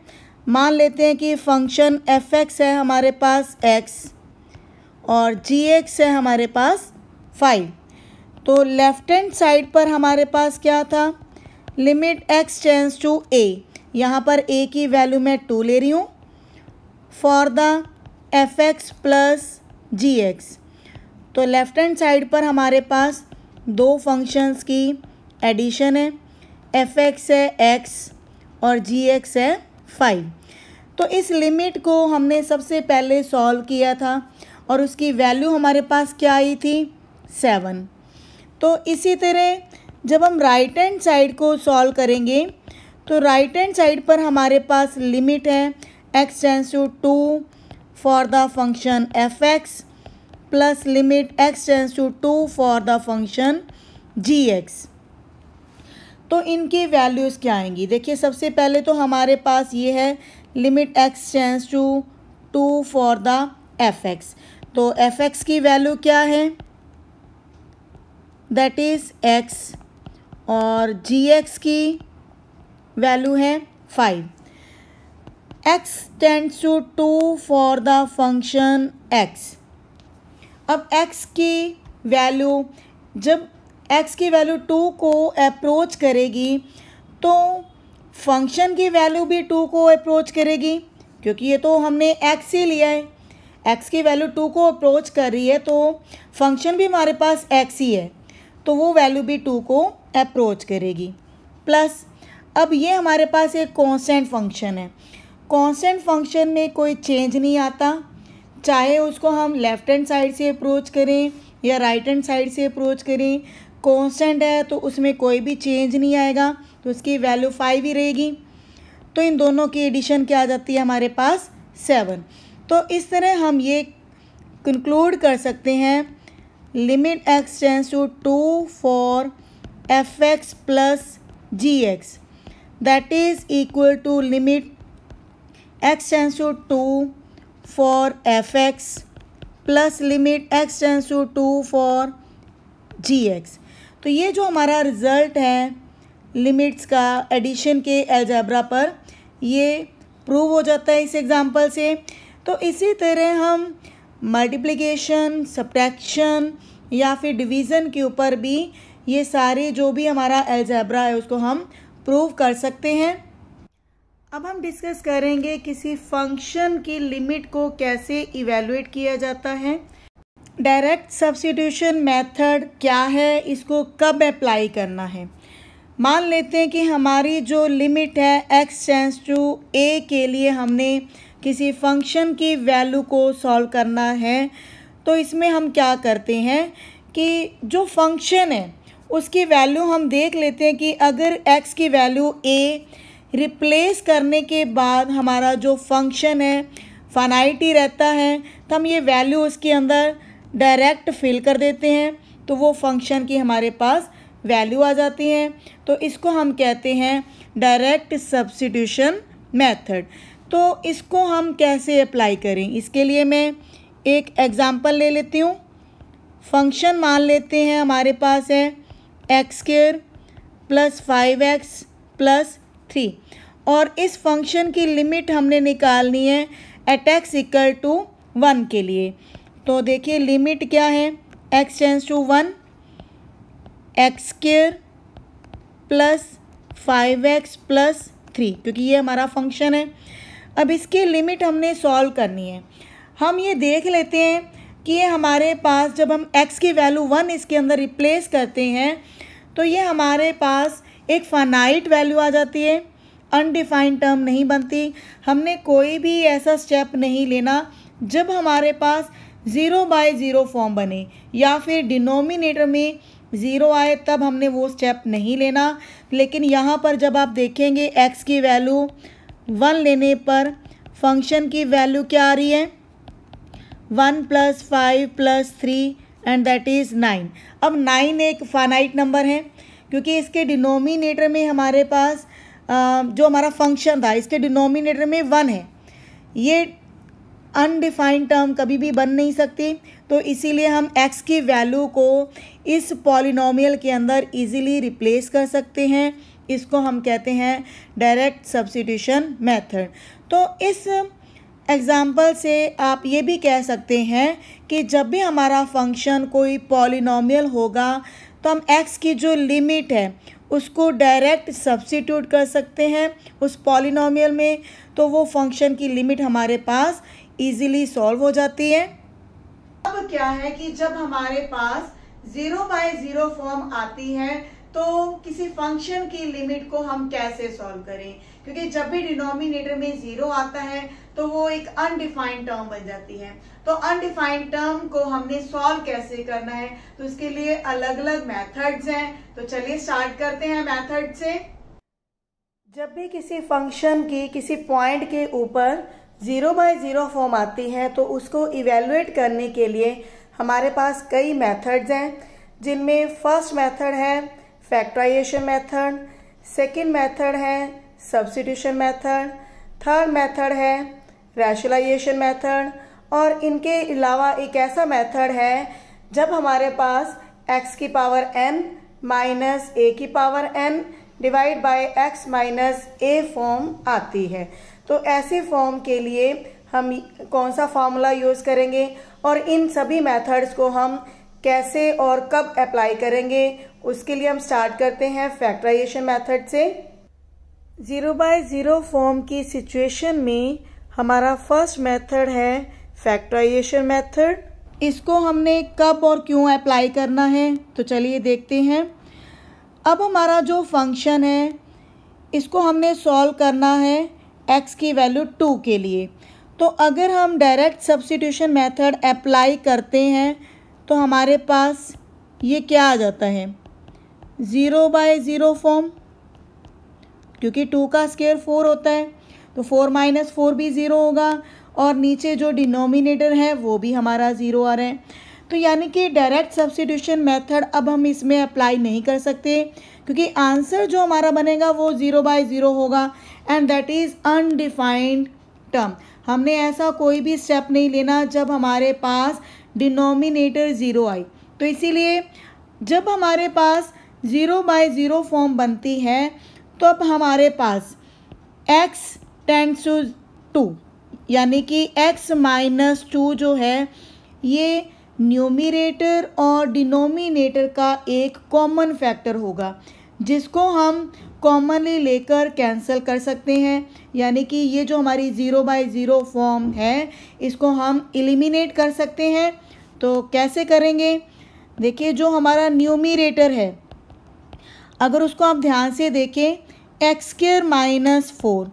मान लेते हैं कि फंक्शन fx है हमारे पास x और gx है हमारे पास 5। तो लेफ्ट हैंड साइड पर हमारे पास क्या था, limit x tends to a, यहाँ पर a की वैल्यू मैं 2 ले रही हूँ for the fx plus gx। तो लेफ्ट हैंड साइड पर हमारे पास दो फंक्शंस की एडिशन है, fx है x और gx है 5। तो इस लिमिट को हमने सबसे पहले सॉल्व किया था और उसकी वैल्यू हमारे पास क्या आई थी, 7। तो इसी तरह जब हम राइट हैंड साइड को सॉल्व करेंगे तो राइट हैंड साइड पर हमारे पास लिमिट है x tends to 2 for the function fx plus limit x tends to 2 for the function gx। तो इनकी वैल्यूज़ क्या आएंगी, देखिए सबसे पहले तो हमारे पास ये है limit x tends to 2 for the fx। तो fx की वैल्यू क्या है, दैट इज़ x और gx की वैल्यू है 5। x tends to 2 for the function x। अब x की वैल्यू, जब x की वैल्यू 2 को अप्रोच करेगी तो फंक्शन की वैल्यू भी 2 को अप्रोच करेगी, क्योंकि ये तो हमने x ही लिया है। x की वैल्यू 2 को अप्रोच कर रही है तो फंक्शन भी हमारे पास x ही है, तो वो वैल्यू भी 2 को अप्रोच करेगी। प्लस अब ये हमारे पास एक कांस्टेंट फंक्शन है, कांस्टेंट फंक्शन में कोई चेंज नहीं आता, चाहे उसको हम लेफ्ट हैंड साइड से अप्रोच करें या राइट हैंड साइड से अप्रोच करें, कांस्टेंट है तो उसमें कोई भी चेंज नहीं आएगा, तो उसकी वैल्यू 5 ही रहेगी। तो इन दोनों की एडिशन क्या आ जाती है हमारे पास 7। तो इस तरह हम ये कंक्लूड कर सकते हैं limit x tends to 2 for fx plus gx that is equal to limit x tends to 2 for F X plus limit X tends to 2 for G X. तो ये जो हमारा रिज़ल्ट है लिमिट्स का एडिशन के अलजेब्रा पर, ये prove हो जाता है इस एग्जांपल से। तो इसी तरह हम मल्टीप्लिकेशन, सब्ट्रैक्शन या फिर डिवीज़न के ऊपर भी ये सारे जो भी हमारा अलजेब्रा है उसको हम प्रूव कर सकते हैं। अब हम डिस्कस करेंगे किसी फंक्शन की लिमिट को कैसे इवेलुएट किया जाता है। डायरेक्ट सब्स्टिट्यूशन मेथड क्या है, इसको कब अप्लाई करना है। मान लेते हैं कि हमारी जो लिमिट है x टेंस टू a के लिए हमने किसी फंक्शन की वैल्यू को सॉल्व करना है। तो इसमें हम क्या करते हैं कि जो फंक्शन है उसकी वैल्यू हम देख लेते हैं कि अगर x की वैल्यू a रिप्लेस करने के बाद हमारा जो फंक्शन है फाइनाइट ही रहता है, तो हम ये वैल्यू उसके अंदर डायरेक्ट फिल कर देते हैं, तो वो फंक्शन की हमारे पास वैल्यू आ जाती है। तो इसको हम कहते हैं डायरेक्ट सब्स्टिट्यूशन मेथड। तो इसको हम कैसे अप्लाई करें, इसके लिए मैं एक एग्जांपल ले लेती हूँ। फंक्शन मान लेते हैं हमारे पास है x square plus 5x plus 3 और इस फंक्शन की लिमिट हमने निकालनी है एट x इक्वल टू 1 के लिए। तो देखिए लिमिट क्या है, x tends to 1 x square plus 5x plus 3, क्योंकि ये हमारा फंक्शन है। अब इसकी लिमिट हमने सॉल्व करनी है। हम ये देख लेते हैं कि ये हमारे पास जब हम x की वैल्यू 1 इसके अंदर रिप्लेस करते हैं तो ये हमारे पास एक फाइनाइट वैल्यू आ जाती है, अनडिफाइंड टर्म नहीं बनती। हमने कोई भी ऐसा स्टेप नहीं लेना जब हमारे पास 0/0 फॉर्म बने या फिर डिनोमिनेटर में 0 आए, तब हमने वो स्टेप नहीं लेना। लेकिन यहाँ पर जब आप देखेंगे x की वैल्यू 1 लेने पर फंक्शन की वैल्यू क्या आ रही है, 1 + 5 + 3 एंड दैट इज़ 9। अब 9 एक फाइनाइट नंबर है क्योंकि इसके डिनोमिनेटर में हमारे पास जो हमारा फंक्शन था इसके डिनोमिनेटर में 1 है। ये अनडिफाइंड टर्म कभी भी बन नहीं सकती, तो इसीलिए हम x की वैल्यू को इस पॉलिनोमियल के अंदर इजीली रिप्लेस कर सकते हैं। इसको हम कहते हैं डायरेक्ट सब्स्टिट्यूशन मेथड। तो इस एग्जाम्पल से आप ये भी कह सकते हैं कि जब भी हमारा फंक्शन कोई पॉलिनोमियल होगा तो हम x की जो लिमिट है उसको डायरेक्ट सब्स्टिट्यूट कर सकते हैं उस पॉलिनोमियल में, तो वो फंक्शन की लिमिट हमारे पास इजीली सॉल्व हो जाती है। अब क्या है कि जब हमारे पास 0/0 फॉर्म आती है तो किसी फंक्शन की लिमिट को हम कैसे सॉल्व करें, क्योंकि जब भी डिनोमिनेटर में 0 आता है तो वो एक अनडिफाइंड टर्म बन जाती है। तो अनडिफाइंड टर्म को हमने सॉल्व कैसे करना है, तो इसके लिए अलग अलग मेथड्स हैं। तो चलिए स्टार्ट करते हैं मेथड से। जब भी किसी फंक्शन की किसी पॉइंट के ऊपर 0/0 फॉर्म आती है तो उसको इवेलुएट करने के लिए हमारे पास कई मेथड्स हैं, जिनमें फर्स्ट मेथड है फैक्टराइजेशन मेथड, सेकंड मेथड है सब्स्टिट्यूशन मेथड, थर्ड मेथड है रैशनलाइजेशन मेथड, और इनके अलावा एक ऐसा मेथड है जब हमारे पास x की पावर n माइनस a की power n divide by x minus a form आती है। तो ऐसे फॉर्म के लिए हम कौन सा फार्मूला यूज़ करेंगे और इन सभी मेथड्स को हम कैसे और कब अप्लाई करेंगे, उसके लिए हम स्टार्ट करते हैं फैक्टराइजेशन मेथड से। 0/0 फॉर्म की सिचुएशन में हमारा फर्स्ट मेथड है फैक्टराइजेशन मेथड। इसको हमने कब और क्यों अप्लाई करना है, तो चलिए देखते हैं। अब हमारा जो फंक्शन है इसको हमने सॉल्व करना है x की वैल्यू 2 के लिए। तो अगर हम डायरेक्ट सब्स्टिट्यूशन मेथड अप्लाई करते हैं तो हमारे पास ये क्या आ जाता है 0/0 फॉर्म, क्योंकि 2 का स्क्वायर 4 होता है तो 4 - 4 भी 0 होगा और नीचे जो डिनोमिनेटर है वो भी हमारा 0 आ रहा है। तो यानी कि डायरेक्ट सब्स्टिट्यूशन मेथड अब हम इसमें अप्लाई नहीं कर सकते, क्योंकि आंसर जो हमारा बनेगा वो 0/0 होगा and that is undefined term. हमने ऐसा कोई भी स्टेप नहीं लेना जब हमारे पास डिनोमिनेटर ज़ीरो आई। तो इसीलिए जब हमारे पास 0/0 फॉर्म बनती है तो अब हमारे पास x टेंड्स टू 2 यानी कि x-2 जो है ये न्यूमरेटर और डिनोमिनेटर का एक कॉमन फैक्टर होगा जिसको हम कॉमनली लेकर कैंसिल कर सकते हैं। यानी कि ये जो हमारी 0/0 फॉर्म है इसको हम एलिमिनेट कर सकते हैं। तो कैसे करेंगे? देखिए, जो हमारा न्यूमरेटर है अगर उसको आप ध्यान से देखें x² - 4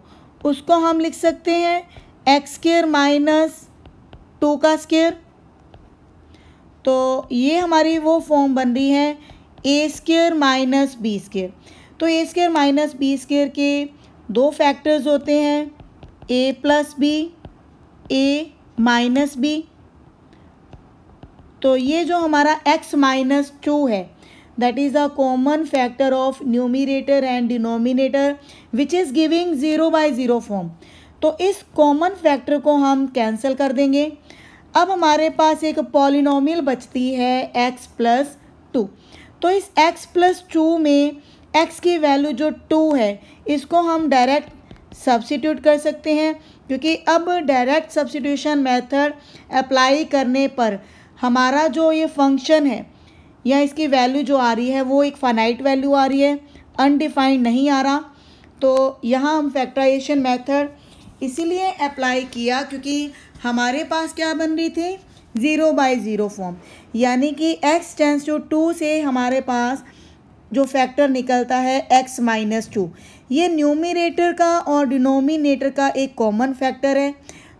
उसको हम लिख सकते हैं x² - 2 का स्क्वायर। तो ये हमारी वो फॉर्म बन रही है a² - b²। तो a² - b² के दो फैक्टर्स होते हैं a + b, a - b। तो ये जो हमारा x-2 है that is a common factor of numerator and denominator which is giving 0/0 form। तो इस कॉमन फैक्टर को हम कैंसिल कर देंगे। अब हमारे पास एक पॉलिनोमियल बचती है x + 2। तो इस x + 2 में x की वैल्यू जो 2 है इसको हम डायरेक्ट सब्स्टिट्यूट कर सकते हैं क्योंकि अब डायरेक्ट सब्स्टिट्यूशन मेथड अप्लाई करने पर हमारा जो ये फंक्शन है या इसकी वैल्यू जो आ रही है वो एक फाइनाइट वैल्यू आ रही है, अनडिफाइंड नहीं आ रहा। तो यहाँ हम फैक्टराइजेशन मेथड इसीलिए अप्लाई किया क्योंकि हमारे पास क्या बन रही थी 0/0 फॉर्म। यानी कि x टेंड्स टू 2 से हमारे पास जो फैक्टर निकलता है x-2 ये न्यूमरेटर का और डिनोमिनेटर का एक कॉमन फैक्टर है।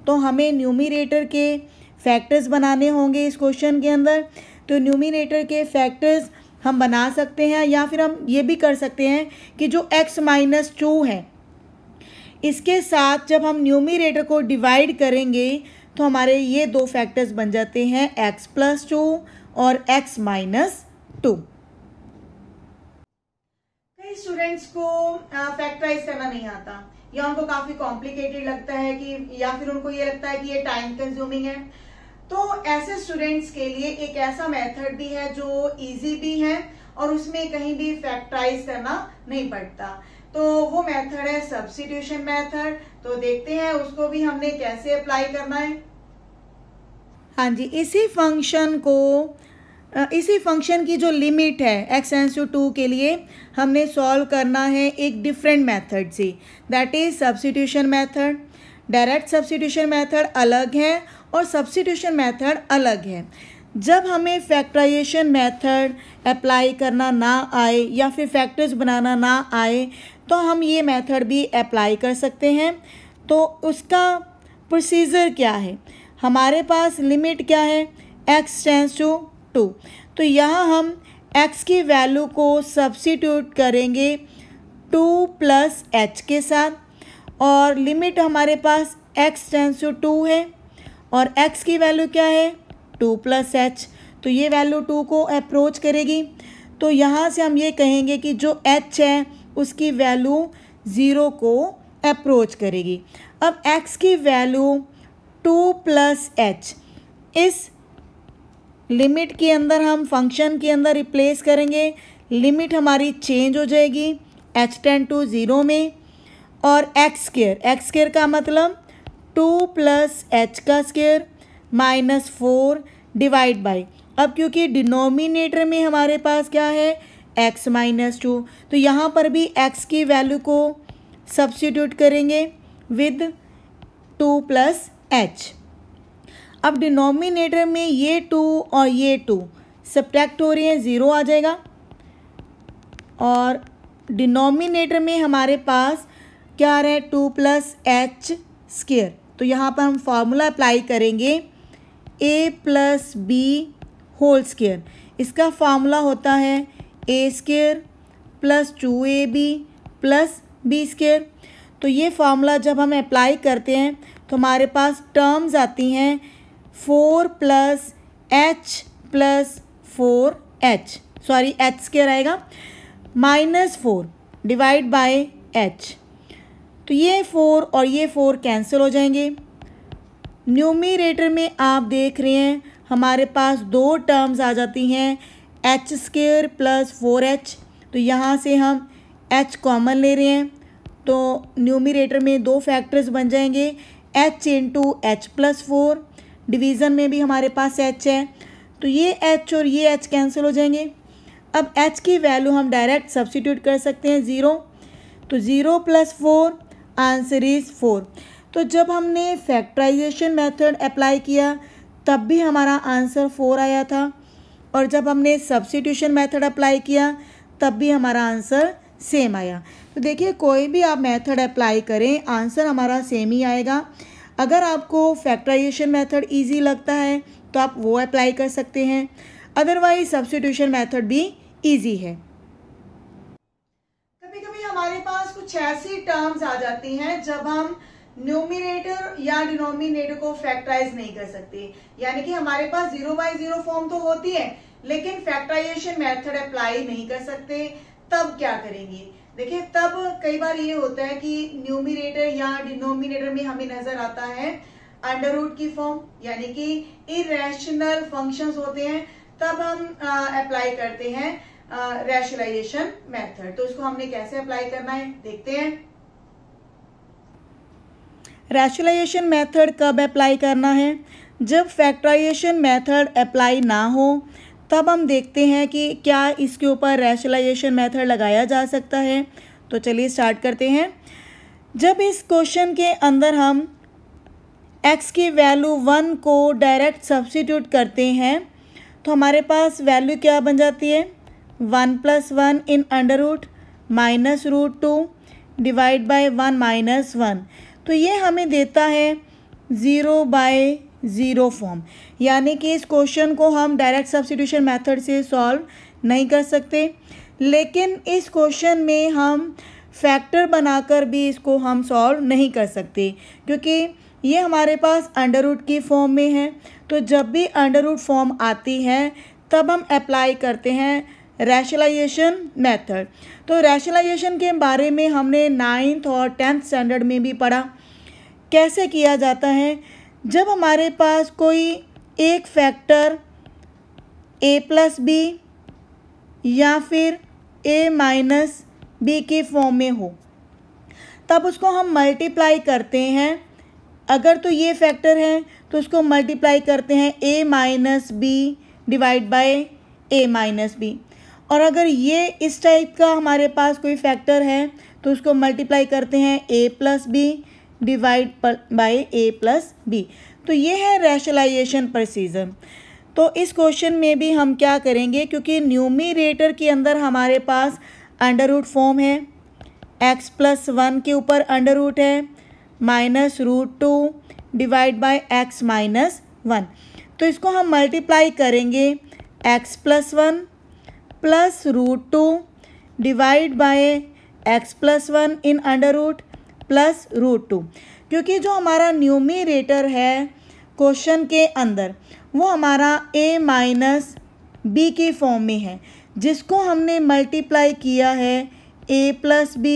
तो हमें न्यूमरेटर के फैक्टर्स बनाने होंगे इस क्वेश्चन के अंदर। तो न्यूमरेटर के फैक्टर्स हम बना सकते हैं या फिर हम ये भी कर सकते हैं कि जो x-2 है इसके साथ जब हम न्यूमरेटर को डिवाइड करेंगे तो हमारे ये दो फैक्टर्स बन जाते हैं x + 2 और x-2। कई स्टूडेंट्स को फैक्टराइज करना नहीं आता या उनको काफी कॉम्प्लिकेटेड लगता है कि या फिर उनको ये लगता है कि ये टाइम कंज्यूमिंग है। तो ऐसे स्टूडेंट्स के लिए एक ऐसा मेथड भी है जो इजी भी है और उसमें कहीं भी फैक्टराइज करना नहीं पड़ता। तो वो मेथड है सब्स्टिट्यूशन मेथड। तो देखते हैं उसको भी हमने कैसे अप्लाई करना है। हाँ जी, इसी फंक्शन की जो लिमिट है x टेंड्स टू 2 के लिए हमने सॉल्व करना है एक डिफरेंट मेथड से, that is substitution method. Direct substitution method अलग है और सब्स्टिट्यूशन मेथड अलग है। जब हमें फैक्टराइजेशन मेथड अप्लाई करना ना आए या फिर फैक्टर्स बनाना ना आए तो हम ये मेथड भी अप्लाई कर सकते हैं। तो उसका प्रोसीजर क्या है? हमारे पास लिमिट क्या है x टेंड्स टू 2। तो यहाँ हम x की वैल्यू को सब्स्टिट्यूट करेंगे 2 + h के साथ और लिमिट हमारे पास x टेंड्स टू 2 है और x की वैल्यू क्या है 2 + h। तो ये वैल्यू 2 को अप्रोच करेगी। तो यहाँ से हम ये कहेंगे कि जो h है उसकी वैल्यू 0 को अप्रोच करेगी। अब x की वैल्यू 2 + h इस लिमिट के अंदर हम फंक्शन के अंदर रिप्लेस करेंगे। लिमिट हमारी चेंज हो जाएगी h टेंड टू 0 में और x² का मतलब 2 + h का स्क्वायर -4 डिवाइड बाई। अब क्योंकि डिनोमिनेटर में हमारे पास क्या है x-2 तो यहाँ पर भी x की वैल्यू को सब्स्टिट्यूट करेंगे विद 2 + h। अब डिनोमिनेटर में ये 2 और ये 2 सब्ट्रैक्ट हो रही हैं, 0 आ जाएगा और डिनोमिनेटर में हमारे पास क्या आ रहा है 2 + h²। तो यहाँ पर हम फॉर्मूला अप्लाई करेंगे a + b² इसका फार्मूला होता है a² + 2ab + b²। तो ये फार्मूला जब हम अप्लाई करते हैं तो हमारे पास टर्म्स आती हैं 4 + h + 4h सॉरी h² आएगा -4 डिवाइड बाय h। तो ये 4 और ये 4 कैंसिल हो जाएंगे न्यूमरेटर में आप देख रहे हैं हमारे पास दो टर्म्स आ जाती हैं, एच स्क्वायर प्लस 4h। तो यहाँ से हम h कॉमन ले रहे हैं, तो न्यूमरेटर में दो फैक्टर्स बन जाएंगे, h into H plus 4। Division में भी हमारे पास h है, तो ये h और ये h कैंसिल हो जाएंगे। अब h की वैल्यू हम डायरेक्ट सब्स्टिट्यूट कर सकते हैं 0, तो 0 प्लस 4 आंसर इज़ 4। तो जब हमने फैक्टराइजेशन मेथड अप्लाई किया तब भी हमारा आंसर 4 आया था, और जब हमने सब्स्टिट्यूशन मेथड अप्लाई किया तब भी हमारा आंसर सेम आया। तो देखिए कोई भी आप मेथड अप्लाई करें आंसर हमारा सेम ही आएगा। अगर आपको फैक्टराइजेशन मेथड इजी लगता है तो आप वो अप्लाई कर सकते हैं, अदरवाइज सब्स्टिट्यूशन मेथड भी इजी है। कभी कभी हमारे पास कुछ ऐसी टर्म्स आ जाती हैं जब हम न्यूमरेटर या डिनोमिनेटर को फैक्टराइज नहीं कर सकते, यानी कि हमारे पास 0/0 फॉर्म तो होती है लेकिन फैक्टराइजेशन मेथड अप्लाई नहीं कर सकते। तब क्या करेंगे? देखिए तब कई बार ये होता है कि न्यूमरेटर या डिनोमिनेटर में हमें नजर आता है अंडर रूट की फॉर्म, यानी कि इरेशनल फंक्शंस होते हैं, तब हम अप्लाई करते हैं रैशनलाइजेशन मेथड। तो इसको हमने कैसे अप्लाई करना है देखते हैं। रैशनलाइजेशन मेथड कब अप्लाई करना है? जब फैक्टराइजेशन मेथड अप्लाई ना हो तब हम देखते हैं कि क्या इसके ऊपर रैशनलाइजेशन मेथड लगाया जा सकता है। तो चलिए स्टार्ट करते हैं। जब इस क्वेश्चन के अंदर हम x की वैल्यू 1 को डायरेक्ट सब्स्टिट्यूट करते हैं तो हमारे पास वैल्यू क्या बन जाती है, 1 + 1 in under root -√2 divide by 1 - 1। तो ये हमें देता है 0/0 फॉर्म, यानी कि इस क्वेश्चन को हम डायरेक्ट सब्स्टिट्यूशन मेथड से सॉल्व नहीं कर सकते, लेकिन इस क्वेश्चन में हम फैक्टर बनाकर भी इसको हम सॉल्व नहीं कर सकते क्योंकि ये हमारे पास अंडर रूट की फॉर्म में है। तो जब भी अंडर रूट फॉर्म आती है तब हम अप्लाई करते हैं रैशनलाइजेशन मेथड। तो रैशनलाइजेशन के बारे में हमने 9th और 10th स्टैंडर्ड में भी पढ़ा। कैसे किया जाता है? जब हमारे पास कोई एक फैक्टर a + b या फिर a - b की फॉर्म में हो तब उसको हम मल्टीप्लाई करते हैं। अगर तो ये फैक्टर है तो उसको मल्टीप्लाई करते हैं a - b divide by a - b, और अगर ये इस टाइप का हमारे पास कोई फैक्टर है तो उसको मल्टीप्लाई करते हैं a + b divide by a + b। तो ये है रैशनलाइजेशन प्रोसीजर। तो इस क्वेश्चन में भी हम क्या करेंगे, क्योंकि न्यूमरेटर के अंदर हमारे पास अंडर रूट फॉर्म है, x + 1 के ऊपर अंडर रूट है -√2 डिवाइड बाय x - 1। तो इसको हम मल्टीप्लाई करेंगे x + 1 plus √2 divide by x + 1 in under root plus √2, क्योंकि जो हमारा न्यूमरेटर है क्वेश्चन के अंदर वो हमारा a - b की फॉर्म में है, जिसको हमने मल्टीप्लाई किया है a + b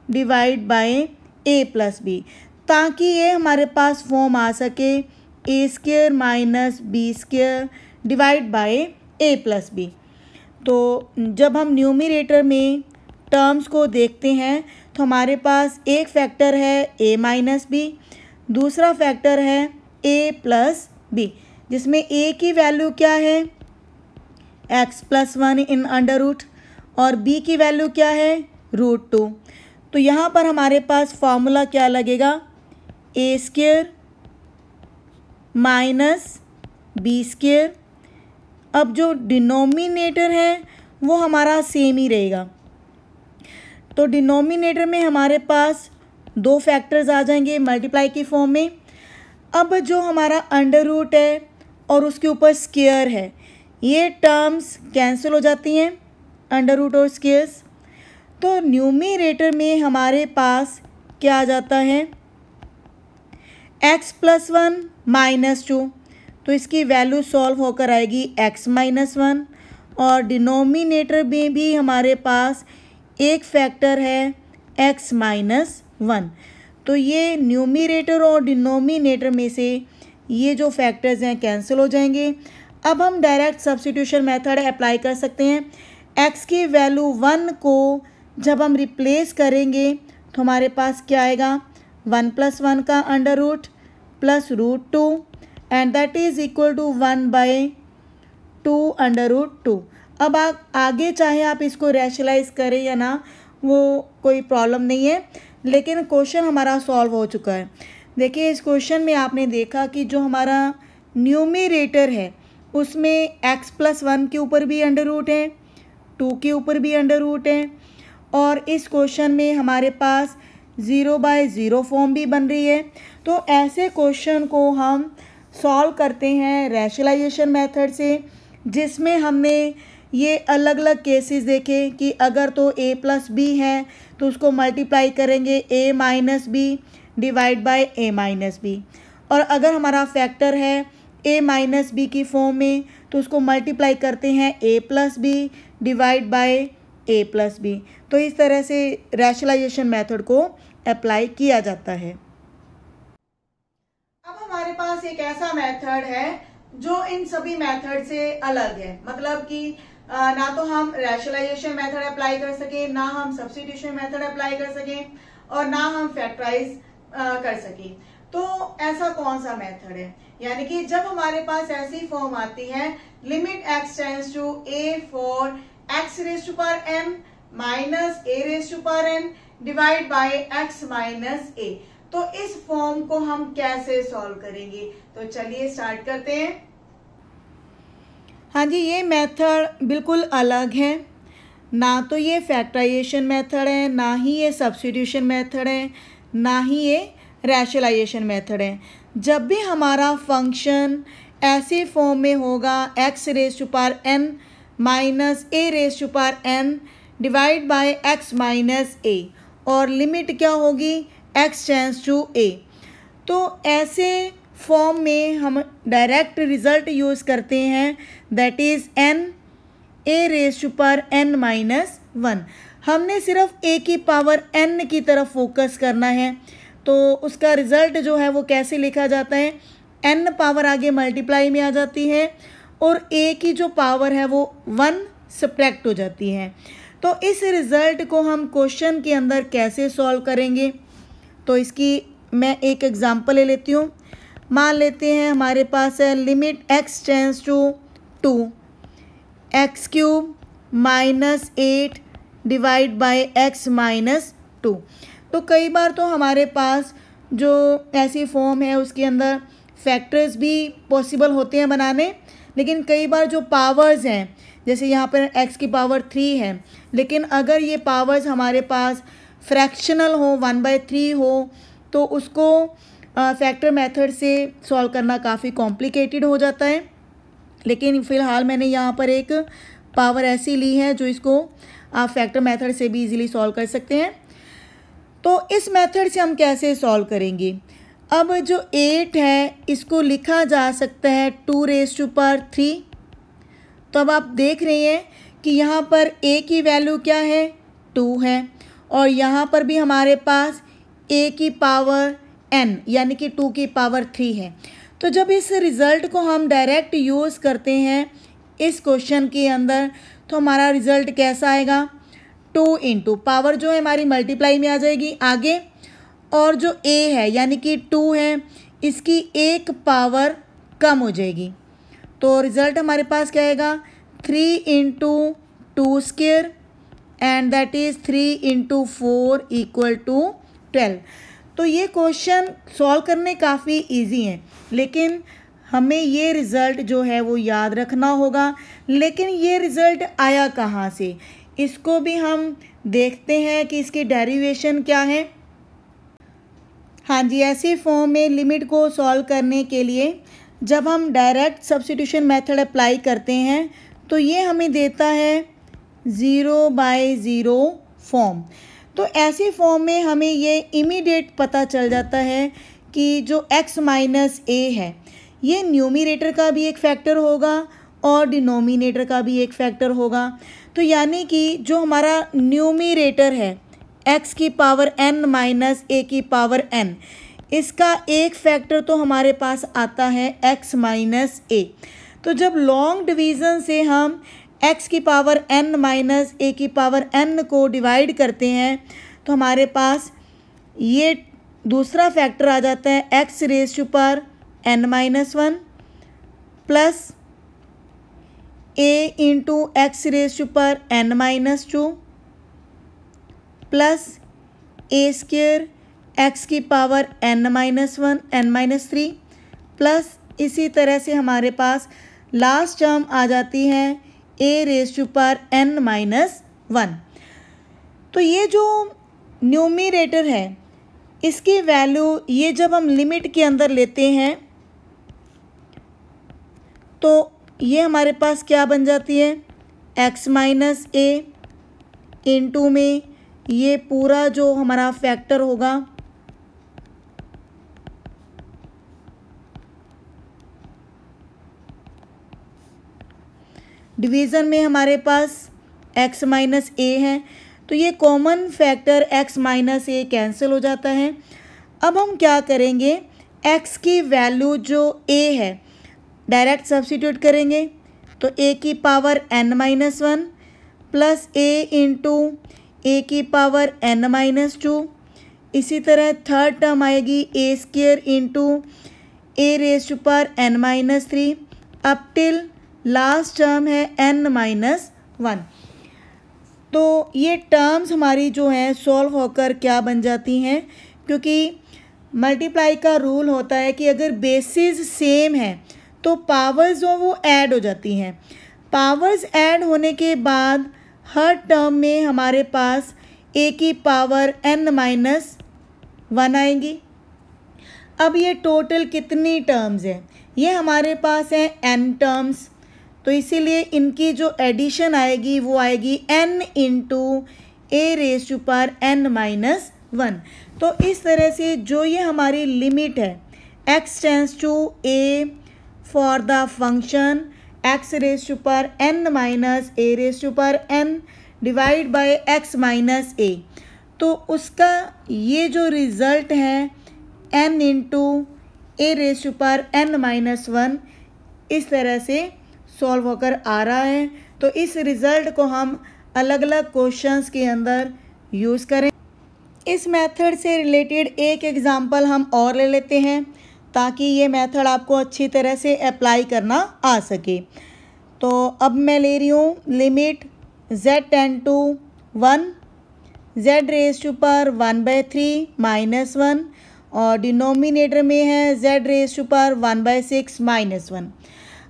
divide by a + b, ताकि ये हमारे पास फॉर्म आ सके a² - b² divide by a + b। तो जब हम न्यूमरेटर में टर्म्स को देखते हैं तो हमारे पास एक फैक्टर है a - b, दूसरा फैक्टर है a + b, जिसमें a की वैल्यू क्या है x + 1 इन अंडर रूट और b की वैल्यू क्या है √2। तो यहाँ पर हमारे पास फॉर्मूला क्या लगेगा, a² - b²। अब जो डिनोमिनेटर है वो हमारा सेम ही रहेगा, तो डिनोमिनेटर में हमारे पास दो फैक्टर्स आ जाएंगे मल्टीप्लाई की फॉर्म में। अब जो हमारा अंडर रूट है और उसके ऊपर स्क्वायर है, ये टर्म्स कैंसिल हो जाती हैं, अंडर रूट और स्क्वायर्स। तो न्यूमरेटर में हमारे पास क्या आ जाता है x + 1 - 2, तो इसकी वैल्यू सॉल्व होकर आएगी x - 1, और डिनोमिनेटर में भी हमारे पास एक फैक्टर है x - 1। तो ये न्यूमरेटर और डिनोमिनेटर में से ये जो फैक्टर्स हैं कैंसिल हो जाएंगे। अब हम डायरेक्ट सब्स्टिट्यूशन मेथड अप्लाई कर सकते हैं। x की वैल्यू 1 को जब हम रिप्लेस करेंगे तो हमारे पास क्या आएगा, 1 + 1 का under root plus √2 and that is equal to 1/2 under root 2। अब आप आगे चाहे आप इसको रैशनलाइज करें या ना, वो कोई प्रॉब्लम नहीं है, लेकिन क्वेश्चन हमारा सॉल्व हो चुका है। देखिए इस क्वेश्चन में आपने देखा कि जो हमारा न्यूमरेटर है उसमें x + 1 के ऊपर भी अंडर रूट है, 2 के ऊपर भी अंडर रूट है, और इस क्वेश्चन में हमारे पास 0/0 फॉर्म भी बन रही है। तो ऐसे क्वेश्चन को हम सॉल्व करते हैं रैशनलाइजेशन मेथड से, जिसमें हमने ये अलग अलग केसेस देखे कि अगर तो a + b है तो उसको मल्टीप्लाई करेंगे a - b divide by a - b, और अगर हमारा फैक्टर है a - b की फॉर्म में तो उसको मल्टीप्लाई करते हैं a + b divide by a + b। तो इस तरह से रैशनलाइजेशन मेथड को अप्लाई किया जाता है। अब हमारे पास एक ऐसा मेथड है जो इन सभी मेथड से अलग है, मतलब कि ना तो हम रैशनलाइजेशन मेथड अप्लाई कर सकें, ना हम सब्स्टिट्यूशन मेथड अप्लाई कर सकें, और ना हम फैक्टराइज कर सकें। तो ऐसा कौन सा मेथड है, यानी कि जब हमारे पास ऐसी फॉर्म आती है limit x tends to a for x⁻m minus a⁻n divide by x - a, तो इस फॉर्म को हम कैसे सॉल्व करेंगे। तो चलिए स्टार्ट करते हैं। हाँ जी, ये मेथड बिल्कुल अलग है, ना तो ये फैक्टराइजेशन मेथड है, ना ही ये सब्स्टिट्यूशन मेथड है, ना ही ये रैशनलाइजेशन मेथड है। जब भी हमारा फंक्शन ऐसे फॉर्म में होगा x⁻n minus a⁻n divide by x - a, और लिमिट क्या होगी x टेंड्स टू a, तो ऐसे फॉर्म में हम डायरेक्ट रिजल्ट यूज़ करते हैं, दैट इज़ n a⁻n - 1। हमने सिर्फ a की पावर n की तरफ फोकस करना है, तो उसका रिज़ल्ट जो है वो कैसे लिखा जाता है, n पावर आगे मल्टीप्लाई में आ जाती है और a की जो पावर है वो 1 सब्ट्रैक्ट हो जाती है। तो इस रिज़ल्ट को हम क्वेश्चन के अंदर कैसे सॉल्व करेंगे, तो इसकी मैं एक एग्जांपल ले लेती हूँ। मान लेते हैं हमारे पास है limit x tends to 2 x³ -8 divide by x - 2। तो कई बार तो हमारे पास जो ऐसी फॉर्म है उसके अंदर फैक्टर्स भी पॉसिबल होते हैं बनाने, लेकिन कई बार जो पावर्स हैं, जैसे यहाँ पर x की पावर 3 है, लेकिन अगर ये पावर्स हमारे पास फ्रैक्शनल हो, 1/3 हो, तो उसको फैक्टर मेथड से सॉल्व करना काफ़ी कॉम्प्लिकेटेड हो जाता है। लेकिन फ़िलहाल मैंने यहाँ पर एक पावर ऐसी ली है जो इसको आप फैक्टर मेथड से भी इजीली सॉल्व कर सकते हैं। तो इस मेथड से हम कैसे सॉल्व करेंगे, अब जो 8 है इसको लिखा जा सकता है 2⁻3। तो अब आप देख रहे हैं कि यहाँ पर a की वैल्यू क्या है, 2 है, और यहाँ पर भी हमारे पास a की पावर n यानी कि 2 की पावर 3 है। तो जब इस रिज़ल्ट को हम डायरेक्ट यूज़ करते हैं इस क्वेश्चन के अंदर, तो हमारा रिज़ल्ट कैसा आएगा, 2 इंटू पावर जो है हमारी मल्टीप्लाई में आ जाएगी आगे, और जो a है यानी कि 2 है इसकी एक पावर कम हो जाएगी। तो रिज़ल्ट हमारे पास क्या आएगा, 3 × 2² एंड दैट इज़ 3 × 4 = 12। तो ये क्वेश्चन सॉल्व करने काफ़ी इजी हैं, लेकिन हमें ये रिज़ल्ट जो है वो याद रखना होगा। लेकिन ये रिज़ल्ट आया कहाँ से, इसको भी हम देखते हैं कि इसकी डेरिवेशन क्या है। हाँ जी, ऐसी फॉर्म में लिमिट को सॉल्व करने के लिए जब हम डायरेक्ट सब्स्टिट्यूशन मेथड अप्लाई करते हैं तो ये हमें देता है 0/0 फॉर्म। तो ऐसी फॉर्म में हमें ये इमीडिएट पता चल जाता है कि जो x - a है ये न्यूमरेटर का भी एक फैक्टर होगा और डिनोमिनेटर का भी एक फैक्टर होगा। तो यानी कि जो हमारा न्यूमरेटर है x की पावर n - a की पावर n, इसका एक फैक्टर तो हमारे पास आता है x माइनस ए। तो जब लॉन्ग डिवीज़न से हम x की पावर n माइनस ए की पावर n को डिवाइड करते हैं तो हमारे पास ये दूसरा फैक्टर आ जाता है x raise to power n minus 1 plus a into X raise to power n minus 2 plus A square x की power n minus 1 n minus 3 plus इसी तरह से हमारे पास लास्ट टर्म आ जाती है a raise to power n minus 1। तो ये जो न्यूमरेटर है इसकी वैल्यू ये जब हम लिमिट के अंदर लेते हैं तो ये हमारे पास क्या बन जाती है x माइनस ए इंटू में ये पूरा जो हमारा फैक्टर होगा डिवीज़न में हमारे पास x माइनस ए है तो ये कॉमन फैक्टर x माइनस ए कैंसिल हो जाता है। अब हम क्या करेंगे x की वैल्यू जो a है डायरेक्ट सब्स्टिट्यूट करेंगे तो a की power n minus 1 plus a into a की पावर n माइनस 2। इसी तरह थर्ड टर्म आएगी a square into A raise to power n minus 3 up till last term है n माइनस 1। तो ये टर्म्स हमारी जो हैं सॉल्व होकर क्या बन जाती हैं, क्योंकि मल्टीप्लाई का रूल होता है कि अगर बेसिस सेम है तो पावर्स जो वो ऐड हो जाती हैं। पावर्स ऐड होने के बाद हर टर्म में हमारे पास a की पावर n माइनस 1 आएंगी। अब ये टोटल कितनी टर्म्स हैं, ये हमारे पास है n टर्म्स, तो इसीलिए इनकी जो एडिशन आएगी वो आएगी n into A raise to power n minus 1। तो इस तरह से जो ये हमारी लिमिट है x tends to a for the function x raise to power n minus A raise to power n divide by x minus a, तो उसका ये जो रिज़ल्ट है n into A raise to power n minus 1 इस तरह से solve होकर आ रहा है। तो इस रिज़ल्ट को हम अलग अलग क्वेश्चंस के अंदर यूज़ करें। इस मेथड से रिलेटेड एक एग्ज़ाम्पल हम और ले लेते हैं ताकि ये मेथड आपको अच्छी तरह से अप्लाई करना आ सके। तो अब मैं ले रही हूँ limit z tend to 1 z raise to power 1/3 minus 1 और डिनोमिनेटर में है z raise to power 1/6 minus 1।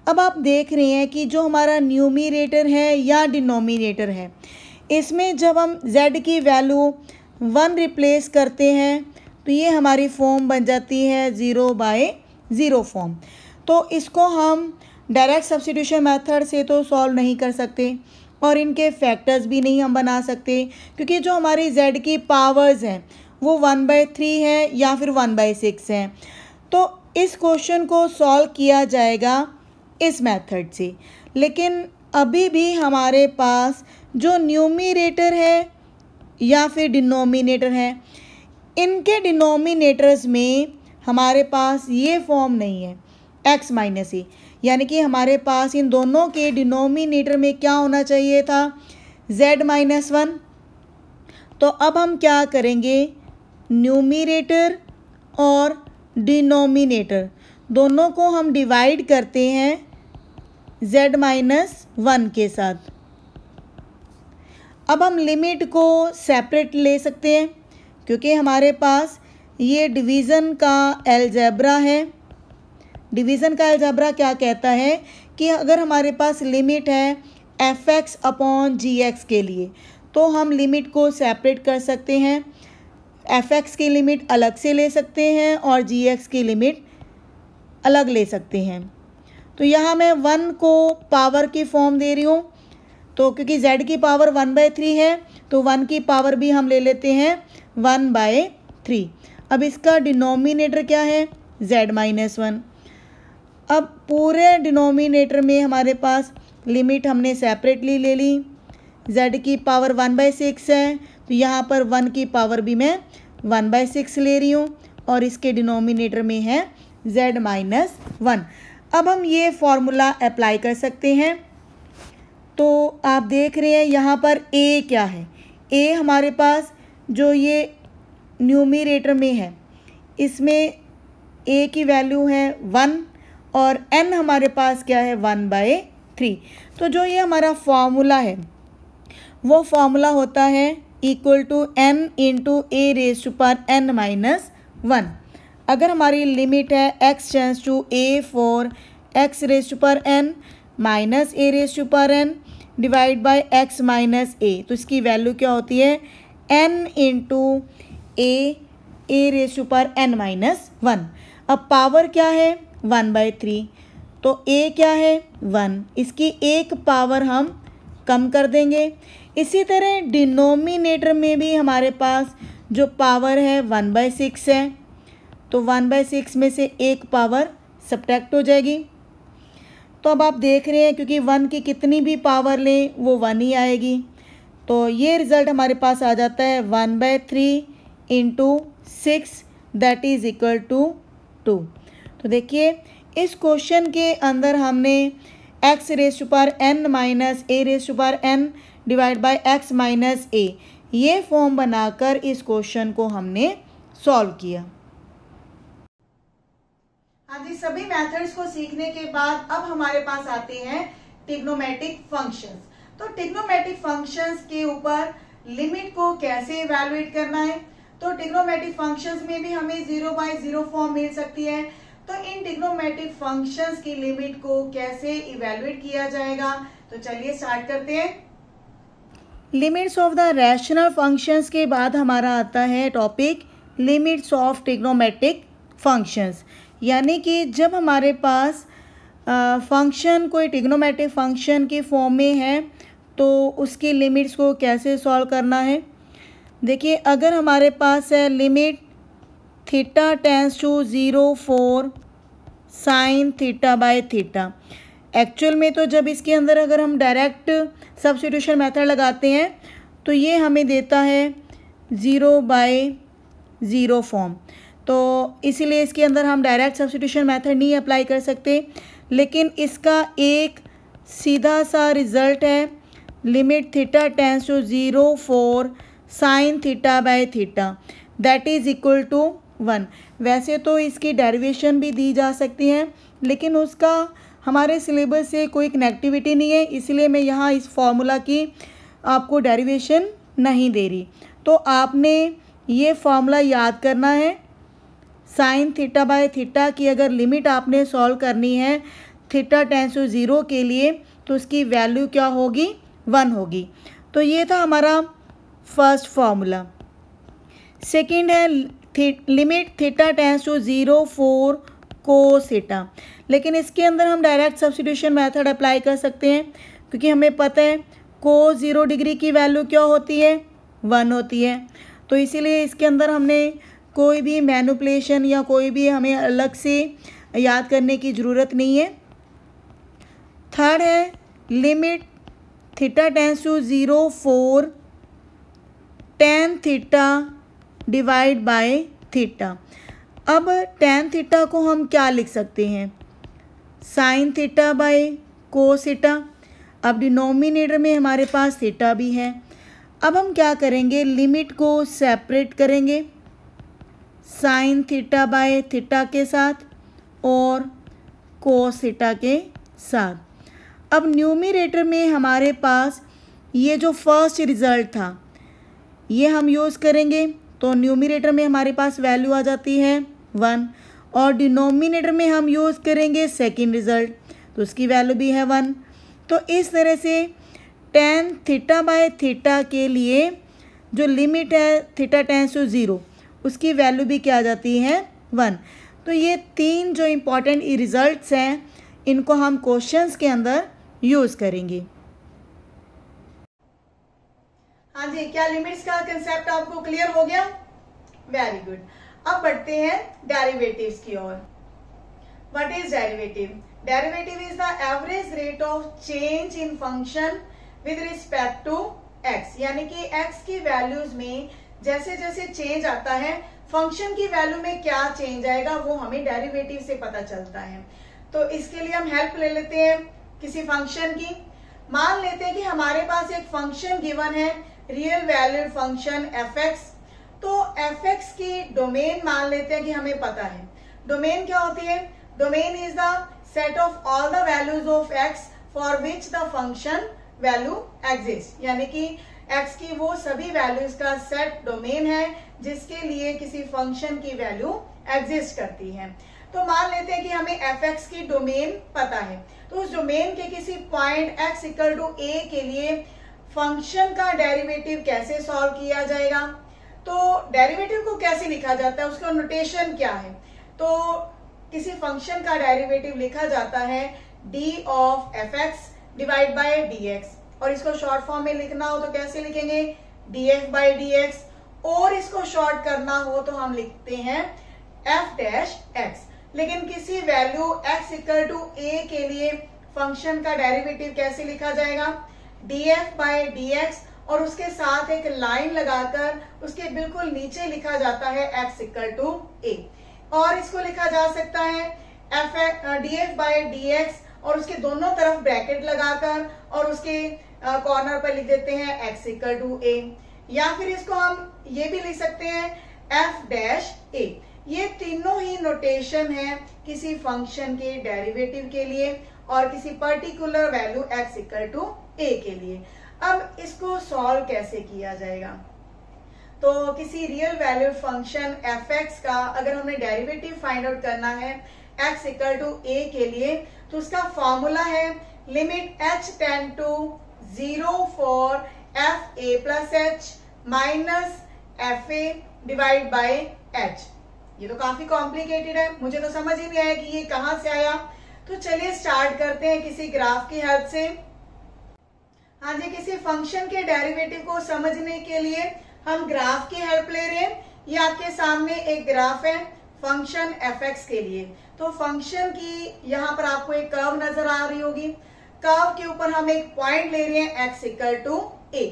अब आप देख रहे हैं कि जो हमारा न्यूमरेटर है या डिनोमिनेटर है इसमें जब हम z की वैल्यू 1 रिप्लेस करते हैं तो ये हमारी फॉर्म बन जाती है 0/0 फॉर्म। तो इसको हम डायरेक्ट सब्स्टिट्यूशन मेथड से तो सॉल्व नहीं कर सकते और इनके फैक्टर्स भी नहीं हम बना सकते, क्योंकि जो हमारी z की पावर्स हैं वो 1/3 है या फिर 1/6 हैं। तो इस क्वेश्चन को सॉल्व किया जाएगा इस मेथड से, लेकिन अभी भी हमारे पास जो न्यूमरेटर है या फिर डिनोमिनेटर है इनके डिनोमिनेटर्स में हमारे पास ये फॉर्म नहीं है x माइनस ए, यानी कि हमारे पास इन दोनों के डिनोमिनेटर में क्या होना चाहिए था z माइनस 1। तो अब हम क्या करेंगे न्यूमरेटर और डिनोमिनेटर दोनों को हम डिवाइड करते हैं z माइनस 1 के साथ। अब हम लिमिट को सेपरेट ले सकते हैं क्योंकि हमारे पास ये डिवीज़न का अलजेब्रा है। डिवीज़न का अलजेब्रा क्या कहता है कि अगर हमारे पास लिमिट है fx अपॉन gx के लिए तो हम लिमिट को सेपरेट कर सकते हैं। fx की लिमिट अलग से ले सकते हैं और gx की लिमिट अलग ले सकते हैं। तो यहाँ मैं 1 को पावर की फॉर्म दे रही हूँ, तो क्योंकि z की पावर 1/3 है तो 1 की पावर भी हम ले लेते हैं 1/3। अब इसका डिनोमिनेटर क्या है z माइनस 1। अब पूरे डिनोमिनेटर में हमारे पास लिमिट हमने सेपरेटली ले ली। z की पावर 1/6 है तो यहाँ पर 1 की पावर भी मैं 1/6 ले रही हूँ और इसके डिनोमिनेटर में है z-1। अब हम ये फॉर्मूला अप्लाई कर सकते हैं। तो आप देख रहे हैं यहाँ पर a क्या है, a हमारे पास जो ये न्यूमरेटर में है इसमें a की वैल्यू है 1 और n हमारे पास क्या है 1/3। तो जो ये हमारा फॉर्मूला है वो फॉर्मूला होता है equal to n into a raise to power n-1। अगर हमारी लिमिट है x tends to a for x raise to power n minus a raise to power n divide by x minus a, तो इसकी value क्या होती है n into a raise to power n-1। अब power क्या है 1/3, तो a क्या है 1, इसकी एक पावर हम कम कर देंगे। इसी तरह डिनोमिनेटर में भी हमारे पास जो पावर है 1/6 है, तो 1/6 में से एक पावर सब्ट्रैक्ट हो जाएगी। तो अब आप देख रहे हैं क्योंकि 1 की कितनी भी पावर लें वो 1 ही आएगी, तो ये रिज़ल्ट हमारे पास आ जाता है 1/3 into 6 that is equal to 2। तो देखिए इस क्वेश्चन के अंदर हमने x raise to power n minus a raise to power n divide by x minus a ये फॉर्म बनाकर इस क्वेश्चन को हमने सॉल्व किया। हाँ जी, सभी मेथड्स को सीखने के बाद अब हमारे पास आते हैं ट्रिग्नोमेट्रिक फंक्शंस। तो ट्रिग्नोमेट्रिक फंक्शंस के ऊपर लिमिट को कैसे इवैल्यूएट करना है, तो ट्रिग्नोमेट्रिक फंक्शंस में भी हमें 0/0 फॉर्म मिल सकती है। तो इन ट्रिग्नोमेट्रिक फंक्शंस की लिमिट को कैसे इवैल्यूएट किया जाएगा, तो चलिए स्टार्ट करते हैं। Limits of the rational functions के बाद हमारा आता है topic limits of trigonometric functions, यानी कि जब हमारे पास फंक्शन कोई ट्रिग्नोमेट्रिक फंक्शन के फॉर्म में है तो उसकी लिमिट्स को कैसे सॉल्व करना है। देखिए अगर हमारे पास है limit theta tends to 0 for sine थीटा/थीटा, एक्चुअल में तो जब इसके अंदर अगर हम डायरेक्ट सब्स्टिट्यूशन मेथड लगाते हैं तो ये हमें देता है 0/0 फॉर्म, तो इसीलिए इसके अंदर हम डायरेक्ट सब्स्टिट्यूशन मेथड नहीं अप्लाई कर सकते। लेकिन इसका एक सीधा सा रिज़ल्ट है limit theta tends to 0 for sine थीटा/थीटा दैट इज़ इक्वल टू 1। वैसे तो इसकी डेरिवेशन भी दी जा सकती है लेकिन उसका हमारे सिलेबस से कोई कनेक्टिविटी नहीं है, इसलिए मैं यहाँ इस फॉर्मूला की आपको डेरिवेशन नहीं दे रही। तो आपने ये फॉर्मूला याद करना है, साइन थीटा/थीटा की अगर लिमिट आपने सॉल्व करनी है थीटा टेंड्स टू 0 के लिए तो उसकी वैल्यू क्या होगी 1 होगी। तो ये था हमारा फर्स्ट फॉर्मूला। सेकंड है limit theta tends to 0 for cos theta, लेकिन इसके अंदर हम डायरेक्ट सब्स्टिट्यूशन मेथड अप्लाई कर सकते हैं क्योंकि हमें पता है कोस 0 डिग्री की वैल्यू क्या होती है 1 होती है, तो इसीलिए इसके अंदर हमने कोई भी मैनिपुलेशन या कोई भी हमें अलग से याद करने की ज़रूरत नहीं है। थर्ड है limit theta tends to 0 for tan theta divide by theta. अब tan थीटा को हम क्या लिख सकते हैं साइन थीटा/कोस थीटा। अब डिनोमिनेटर में हमारे पास थीटा भी है। अब हम क्या करेंगे लिमिट को सेपरेट करेंगे साइन थीटा/थीटा के साथ और कोस थीटा के साथ। अब न्यूमरेटर में हमारे पास ये जो फर्स्ट रिज़ल्ट था ये हम यूज़ करेंगे, तो न्यूमरेटर में हमारे पास वैल्यू आ जाती है 1 और डिनोमिनेटर में हम यूज़ करेंगे सेकंड रिज़ल्ट, तो उसकी वैल्यू भी है 1। तो इस तरह से tan थीटा/थीटा के लिए जो लिमिट है थीटा टेंड्स टू 0 उसकी वैल्यू भी क्या आ जाती है 1। तो ये 3 जो इम्पॉर्टेंट रिज़ल्ट्स हैं इनको हम क्वेश्चंस के अंदर यूज़ करेंगे। हाँ जी, क्या लिमिट्स का कंसेप्ट आपको क्लियर हो गया? Very good. अब बढ़ते हैं डेरिवेटिव्स की ओर। What is derivative? Derivative is the average rate of change in function with respect to x, यानी कि x की वैल्यूज में जैसे जैसे चेंज आता है फंक्शन की वैल्यू में क्या चेंज आएगा वो हमें डेरिवेटिव से पता चलता है। तो इसके लिए हम हेल्प ले लेते हैं किसी फंक्शन की। मान लेते हैं कि हमारे पास एक फंक्शन गिवन है, रियल वैल्यूड फंक्शन fx। तो fx की डोमेन मान लेते हैं कि हमें पता है। डोमेन क्या होती है? Domain is the set of all the values of x for which the function value exist, यानी कि x की वो सभी वैल्यूज का सेट डोमेन है जिसके लिए किसी फंक्शन की वैल्यू एग्जिस्ट करती है। तो मान लेते हैं कि हमें fx की डोमेन पता है, तो उस डोमेन के किसी point x equal to a के लिए फंक्शन का डेरिवेटिव कैसे सॉल्व किया जाएगा। तो डेरिवेटिव को कैसे लिखा जाता है, उसका नोटेशन क्या है? तो किसी फंक्शन का डेरिवेटिव लिखा जाता है d of fx divide bye dx, और इसको शॉर्ट फॉर्म में लिखना हो तो कैसे लिखेंगे? df बाय dx, और इसको शॉर्ट करना हो तो हम लिखते हैं f डैश x। लेकिन किसी value x equal to a के लिए फंक्शन का डेरिवेटिव कैसे लिखा जाएगा? df बाय dx, और उसके साथ एक लाइन लगाकर उसके बिल्कुल नीचे लिखा जाता है x इक्वल टू a, और इसको लिखा जा सकता है df बाय dx और उसके दोनों तरफ ब्रैकेट लगाकर और उसके कॉर्नर पर लिख देते हैं x इक्वल टू a, या फिर इसको हम ये भी लिख सकते हैं f डैश a। ये तीनों ही नोटेशन है किसी फंक्शन के डेरिवेटिव के लिए और किसी particular value x equal to a के लिए। अब इसको सॉल्व कैसे किया जाएगा? तो किसी रियल वैल्यूड फंक्शन fx का अगर हमें डेरिवेटिव फाइंड आउट करना है x इक्वल टू a के लिए, तो उसका फॉर्मूला है limit h tend to 0 for fa plus h minus fa divide by h। ये तो काफी कॉम्प्लिकेटेड है, मुझे तो समझ ही नहीं आया कि ये कहां से आया। तो चलिए स्टार्ट करते हैं किसी ग्राफ की हेल्प से। हाँ जी, किसी फंक्शन के डेरिवेटिव को समझने के लिए हम ग्राफ की हेल्प ले रहे हैं। ये आपके सामने एक ग्राफ है फंक्शन fx के लिए। तो फंक्शन की यहाँ पर आपको एक कर्व नजर आ रही होगी, कर्व के ऊपर हम एक पॉइंट ले रहे हैं x इक्वल टू a।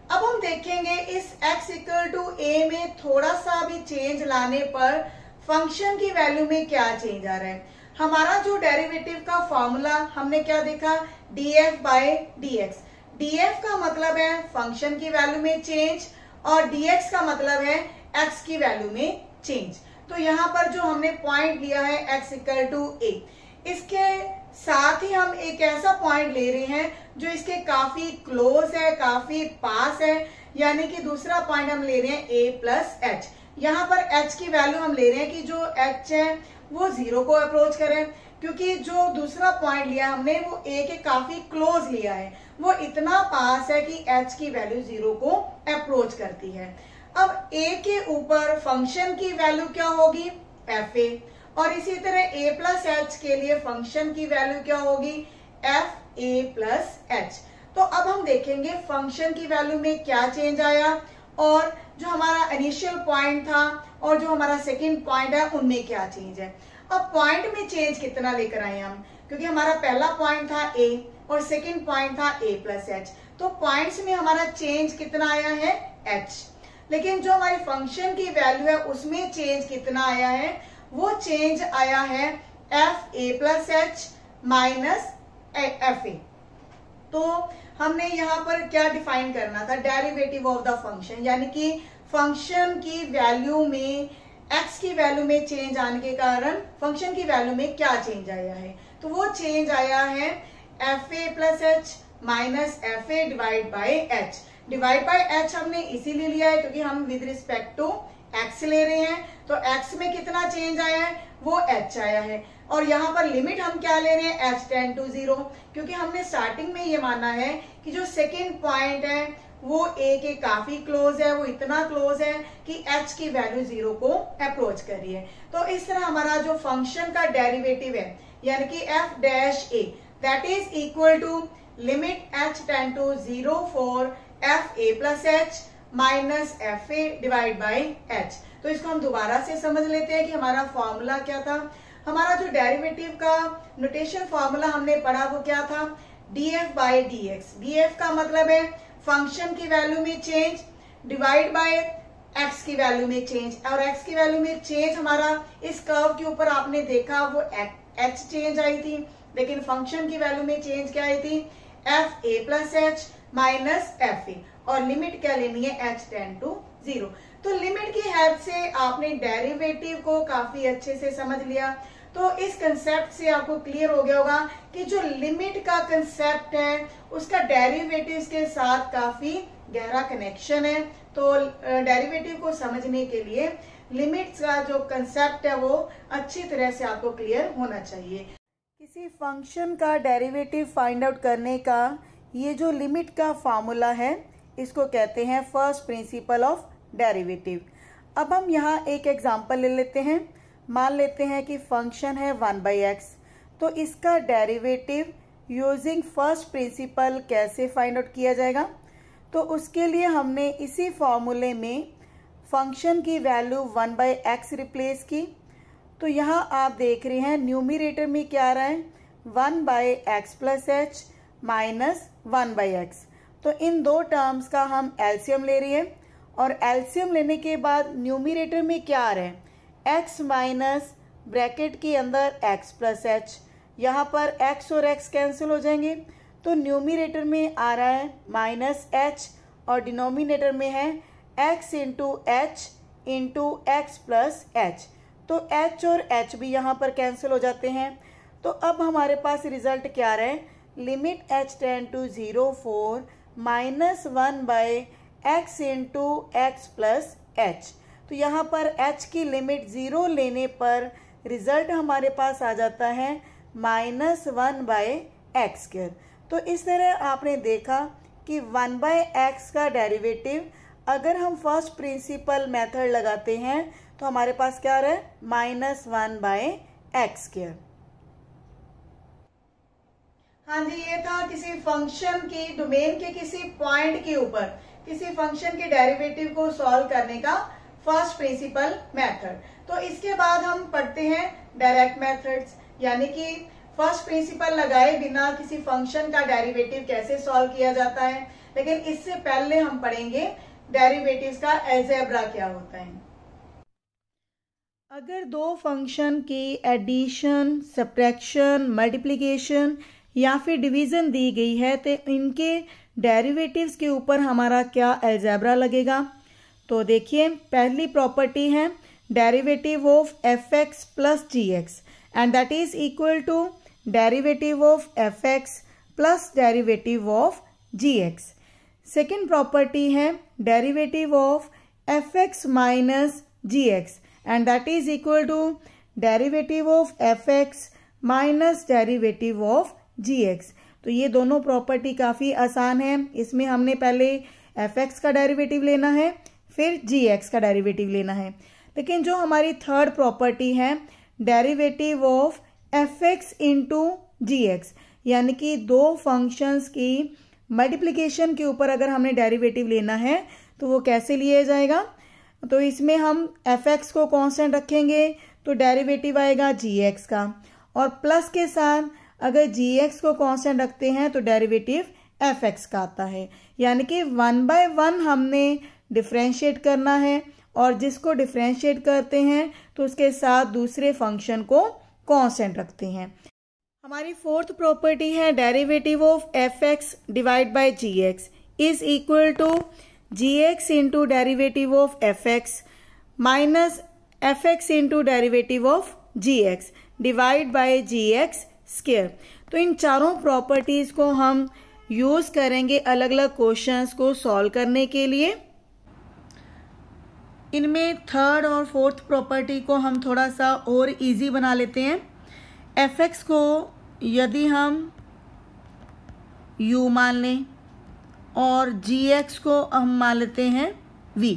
अब हम देखेंगे इस x इक्वल टू a में थोड़ा सा भी चेंज लाने पर फंक्शन की वैल्यू में क्या चेंज आ रहा है। हमारा जो डेरिवेटिव का फॉर्मूला हमने क्या देखा? df bye dx। df का मतलब है फंक्शन की वैल्यू में चेंज और dx का मतलब है x की वैल्यू में चेंज। तो यहाँ पर जो हमने पॉइंट लिया है x इक्वल टू a, इसके साथ ही हम एक ऐसा पॉइंट ले रहे हैं जो इसके काफी क्लोज है, काफी पास है, यानी कि दूसरा पॉइंट हम ले रहे हैं a प्लस h। यहाँ पर h की वैल्यू हम ले रहे हैं कि जो h है वो 0 को अप्रोच करे, क्योंकि जो दूसरा पॉइंट लिया हमने वो a के काफी क्लोज लिया है, वो इतना पास है कि h की वैल्यू 0 को अप्रोच करती है। अब a के ऊपर फंक्शन की वैल्यू क्या होगी? fa, और इसी तरह a प्लस h के लिए फंक्शन की वैल्यू क्या होगी? fa plus h। तो अब हम देखेंगे फंक्शन की वैल्यू में क्या चेंज आया और जो हमारा इनिशियल पॉइंट था और जो हमारा सेकंड पॉइंट है उनमें क्या चेंज है। अब पॉइंट में चेंज कितना लेकर आए हम, क्योंकि हमारा पहला पॉइंट था a और सेकंड पॉइंट था a प्लस h, तो पॉइंट्स में हमारा चेंज कितना आया है? h। लेकिन जो हमारी फंक्शन की वैल्यू है उसमें चेंज कितना आया है? वो चेंज आया है fa plus h minus fa। तो हमने यहाँ पर क्या डिफाइन करना था? डेरिवेटिव ऑफ द फंक्शन, यानी कि फंक्शन की वैल्यू में x की वैल्यू में चेंज आने के कारण फंक्शन की वैल्यू में क्या चेंज आया है। तो वो चेंज आया है fa plus h minus fa divide by h। Divide by h हमने इसीलिए लिया है क्योंकि हम विद रिस्पेक्ट टू x ले रहे हैं, तो x में कितना चेंज आया है? वो h आया है। और यहाँ पर लिमिट हम क्या ले रहे हैं? h टेंड टू 0, क्योंकि हमने स्टार्टिंग में ये माना है कि जो सेकेंड पॉइंट है वो a के काफी क्लोज है, वो इतना क्लोज है कि h की वैल्यू 0 को अप्रोच कर रही है। तो इस तरह हमारा जो फंक्शन का डेरिवेटिव है यानी कि f dash a that is equal to limit h tend to 0 for fa plus h minus fa divide by h। तो इसको हम दोबारा से समझ लेते हैं कि हमारा फॉर्मूला क्या था। हमारा जो डेरिवेटिव का नोटेशन फॉर्मूला हमने पढ़ा वो क्या था? df bye dx। df का मतलब है फंक्शन की वैल्यू में चेंज डिवाइड बाय एक्स की वैल्यू में चेंज, और एक्स की वैल्यू में चेंज हमारा इस कर्व के ऊपर आपने देखा वो एच चेंज आई थी, लेकिन फंक्शन की वैल्यू में चेंज क्या आई थी, F A plus H minus F A, और लिमिट क्या लेनी है, एच टेंड टू 0। तो लिमिट की हेल्प से आपने डेरिवेटिव को काफी अच्छे से समझ लिया। तो इस कंसेप्ट से आपको क्लियर हो गया होगा कि जो लिमिट का कंसेप्ट है उसका डेरिवेटिव्स के साथ काफी गहरा कनेक्शन है। तो डेरिवेटिव को समझने के लिए लिमिट्स का जो कंसेप्ट है वो अच्छी तरह से आपको क्लियर होना चाहिए। किसी फंक्शन का डेरिवेटिव फाइंड आउट करने का ये जो लिमिट का फॉर्मूला है इसको कहते हैं फर्स्ट प्रिंसिपल ऑफ डेरिवेटिव। अब हम यहाँ एक एग्जांपल ले लेते हैं। मान लेते हैं कि फंक्शन है 1/x, तो इसका डेरिवेटिव यूजिंग फर्स्ट प्रिंसिपल कैसे फाइंड आउट किया जाएगा। तो उसके लिए हमने इसी फॉर्मूले में फंक्शन की वैल्यू 1/x रिप्लेस की। तो यहाँ आप देख रहे हैं न्यूमरेटर में क्या आ रहा है, 1/x plus H minus 1/x। तो इन दो टर्म्स का हम एलसीएम ले रही है, और एलसीएम लेने के बाद न्यूमरेटर में क्या आ रहा है, x माइनस ब्रैकेट के अंदर x प्लस एच। यहाँ पर x और x कैंसिल हो जाएंगे, तो न्यूमरेटर में आ रहा है माइनस एच, और डिनोमिनेटर में है x into H into X plus H. तो h और h भी यहाँ पर कैंसिल हो जाते हैं। तो अब हमारे पास रिजल्ट क्या आ रहा है, limit h tend to 0 4 minus 1/x into X plus H. तो यहाँ पर h की लिमिट 0 लेने पर रिजल्ट हमारे पास आ जाता है -1/x²। तो इस तरह आपने देखा कि 1/x का डेरिवेटिव अगर हम फर्स्ट प्रिंसिपल मेथड लगाते हैं तो हमारे पास क्या आ रहा है, -1/x²। हाँ जी, ये था किसी फंक्शन की डोमेन के किसी पॉइंट के ऊपर किसी फंक्शन के डेरिवेटिव को सॉल्व करने का फर्स्ट प्रिंसिपल मेथड। तो इसके बाद हम पढ़ते हैं डायरेक्ट मेथड्स, यानी कि फर्स्ट प्रिंसिपल लगाए बिना किसी फंक्शन का डेरिवेटिव कैसे सॉल्व किया जाता है। लेकिन इससे पहले हम पढ़ेंगे डेरिवेटिव्स का अलजेब्रा क्या होता है। अगर दो फंक्शन की एडिशन, सब्ट्रैक्शन, मल्टीप्लिकेशन या फिर डिवीजन दी गई है तो इनके डेरिवेटिव्स के ऊपर हमारा क्या अलजेब्रा लगेगा। तो देखिए, पहली प्रॉपर्टी है derivative of fx plus gx and that is equal to derivative of fx plus derivative of gx। Second property है derivative of fx minus gx and that is equal to derivative of fx minus derivative of gx। तो ये दोनों property काफ़ी आसान है। इसमें हमने पहले fx का डेरिवेटिव लेना है, फिर gx का डेरिवेटिव लेना है। लेकिन जो हमारी थर्ड प्रॉपर्टी है derivative of fx into gx, यानी कि दो फंक्शंस की मल्टीप्लिकेशन के ऊपर अगर हमने डेरिवेटिव लेना है तो वो कैसे लिया जाएगा। तो इसमें हम fx को कांस्टेंट रखेंगे तो डेरिवेटिव आएगा gx का, और प्लस के साथ अगर gx को कांस्टेंट रखते हैं तो डेरिवेटिव fx का आता है। यानी कि 1/1 हमने डिफरेंशिएट करना है, और जिसको डिफरेंशिएट करते हैं तो उसके साथ दूसरे फंक्शन को कांस्टेंट रखते हैं। हमारी फोर्थ प्रॉपर्टी है derivative of fx divide by gx is equal to gx into derivative of fx minus fx into derivative of gx divide by gx square. तो इन चारों प्रॉपर्टीज को हम यूज करेंगे अलग अलग क्वेश्चंस को सॉल्व करने के लिए। इनमें थर्ड और फोर्थ प्रॉपर्टी को हम थोड़ा सा और इजी बना लेते हैं। fx को यदि हम u मान लें और gx को हम मान लेते हैं v,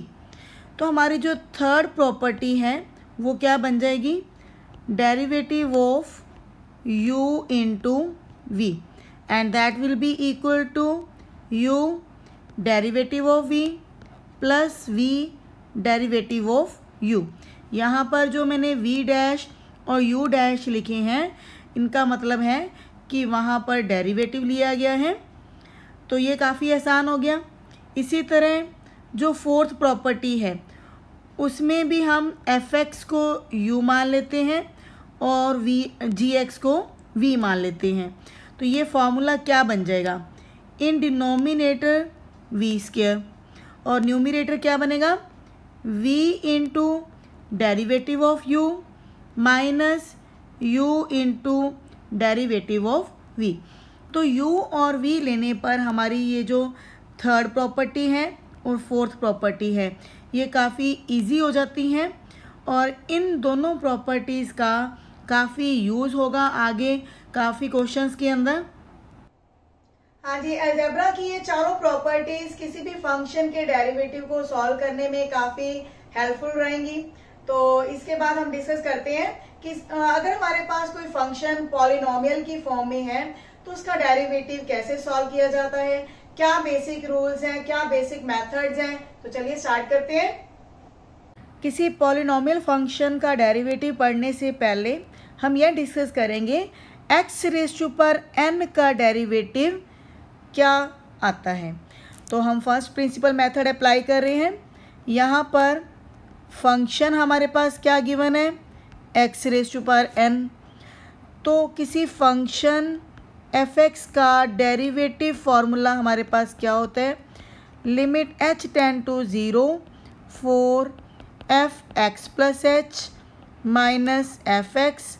तो हमारी जो थर्ड प्रॉपर्टी है वो क्या बन जाएगी, derivative of u into v and that will be equal to u derivative of v plus v derivative of u। यहाँ पर जो मैंने v डैश और u डैश लिखे हैं इनका मतलब है कि वहाँ पर डेरिवेटिव लिया गया है, तो ये काफ़ी आसान हो गया। इसी तरह जो फोर्थ प्रॉपर्टी है उसमें भी हम fx को u मान लेते हैं और gx को v मान लेते हैं। तो ये फॉर्मूला क्या बन जाएगा, इन डिनोमिनेटर v स्क्वायर और न्यूमिनेटर क्या बनेगा v into derivative of u minus u into derivative of v। तो u और v लेने पर हमारी ये जो थर्ड प्रॉपर्टी है और फोर्थ प्रॉपर्टी है ये काफ़ी इजी हो जाती हैं और इन दोनों प्रॉपर्टीज़ का काफ़ी यूज़ होगा आगे काफ़ी क्वेश्चंस के अंदर। हाँ जी, अलजेब्रा की ये चारों प्रॉपर्टीज किसी भी फंक्शन के डेरिवेटिव को सॉल्व करने में काफी हेल्पफुल रहेंगी। तो इसके बाद हम डिस्कस करते हैं कि अगर हमारे पास कोई फंक्शन पॉलिनोमियल की फॉर्म में है तो उसका डेरिवेटिव कैसे सॉल्व किया जाता है, क्या बेसिक रूल्स हैं, क्या बेसिक मेथड्स हैं। तो चलिए स्टार्ट करते हैं। किसी पॉलिनोमियल फंक्शन का डेरिवेटिव पढ़ने से पहले हम यह डिस्कस करेंगे x raise to power n का डेरिवेटिव क्या आता है। तो हम फर्स्ट प्रिंसिपल मेथड अप्लाई कर रहे हैं। यहाँ पर फंक्शन हमारे पास क्या गिवन है, x raise to power n। तो किसी फंक्शन f(x) का डेरिवेटिव फॉर्मूला हमारे पास क्या होता है, limit h tend to 0 for f(x) plus h minus f(x)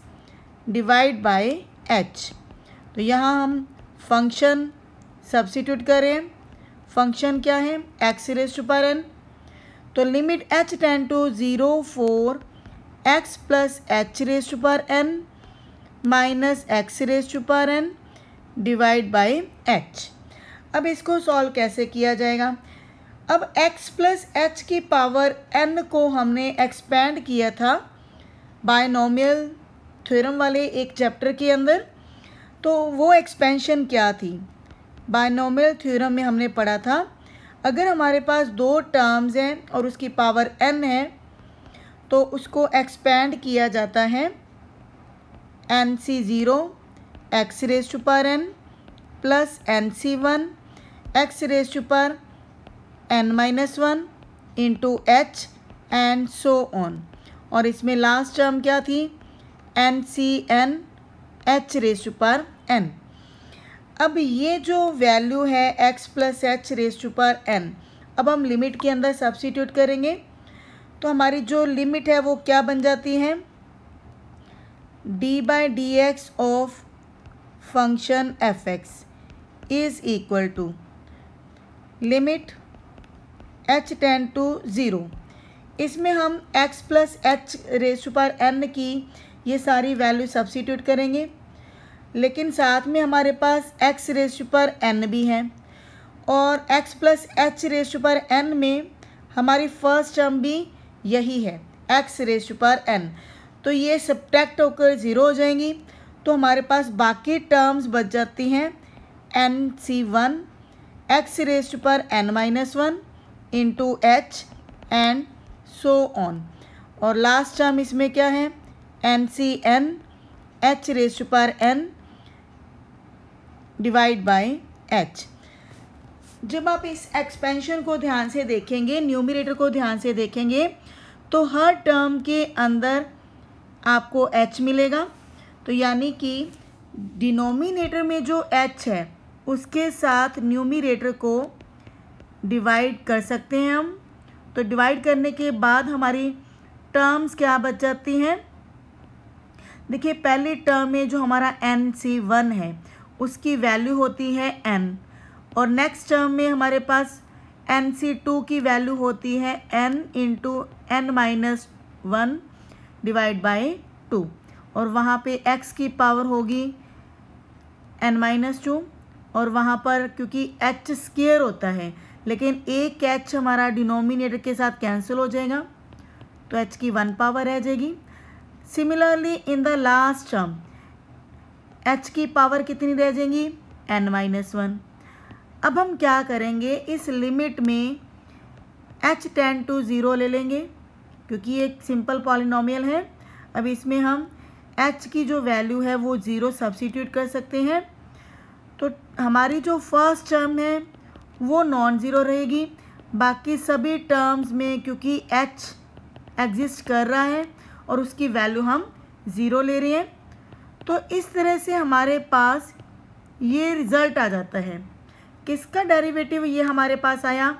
divide by h। तो यहाँ हम फंक्शन सब्स्टिट्यूट करें। फंक्शन क्या है, x raise to power n। तो limit h tend to 0 for x plus h raise to power n minus x raise to power n divide by h। अब इसको solve कैसे किया जाएगा, अब x प्लस h की पावर n को हमने एक्सपेंड किया था बायनोमियल थ्योरम वाले एक चैप्टर के अंदर। तो वो एक्सपेंशन क्या थी, बायनोमियल थ्योरम में हमने पढ़ा था अगर हमारे पास दो टर्म्स हैं और उसकी पावर n है तो उसको एक्सपेंड किया जाता है nc0 x raise to power n plus nc1 x raise to power n minus 1 into h and so on. और इसमें लास्ट टर्म क्या थी, ncn h raise to power n। अब ये जो वैल्यू है x plus h raise to power n, अब हम लिमिट के अंदर सब्स्टिट्यूट करेंगे तो हमारी जो लिमिट है वो क्या बन जाती है, d by D X of function f(x) is equal to limit h tend to 0। इसमें हम x plus h raise to power n की ये सारी वैल्यू सब्स्टिट्यूट करेंगे, लेकिन साथ में हमारे पास x raise to power n भी है और x plus h raise to power n में हमारी फर्स्ट टर्म भी यही है x raise to power n। तो ये सब्ट्रैक्ट होकर 0 हो जाएंगी तो हमारे पास बाकी टर्म्स बच जाती हैं nc1 x raise to power n minus 1 into h and so on. और लास्ट टर्म इसमें क्या है, ncn h raise to power n divide by h। जब आप इस एक्सपेंशन को ध्यान से देखेंगे, न्यूमरेटर को ध्यान से देखेंगे तो हर टर्म के अंदर आपको h मिलेगा। तो यानी कि डिनोमिनेटर में जो h है उसके साथ न्यूमरेटर को डिवाइड कर सकते हैं हम। तो डिवाइड करने के बाद हमारी टर्म्स क्या बच जाती हैं, देखिए पहली टर्म में जो हमारा nc1 है उसकी वैल्यू होती है n और नेक्स्ट टर्म में हमारे पास nc2 की वैल्यू होती है n into n minus 1 divide by 2 और वहाँ पे x की पावर होगी n माइनस 2 और वहाँ पर क्योंकि h स्क्वायर होता है लेकिन एक h हमारा डिनोमिनेटर के साथ कैंसिल हो जाएगा तो h की 1 पावर रह जाएगी। Similarly in the last term h की पावर कितनी रह जाएगी, n माइनस 1। अब हम क्या करेंगे, इस लिमिट में h टेंड टू 0 ले लेंगे क्योंकि ये एक सिंपल पॉलिनोमियल है। अब इसमें हम h की जो वैल्यू है वो 0 सब्स्टिट्यूट कर सकते हैं। तो हमारी जो फर्स्ट टर्म है वो नॉन ज़ीरो रहेगी, बाकी सभी टर्म्स में क्योंकि h एग्जिस्ट कर रहा है और उसकी वैल्यू हम 0 ले रहे हैं। तो इस तरह से हमारे पास ये रिज़ल्ट आ जाता है। किसका डेरिवेटिव? ये हमारे पास आया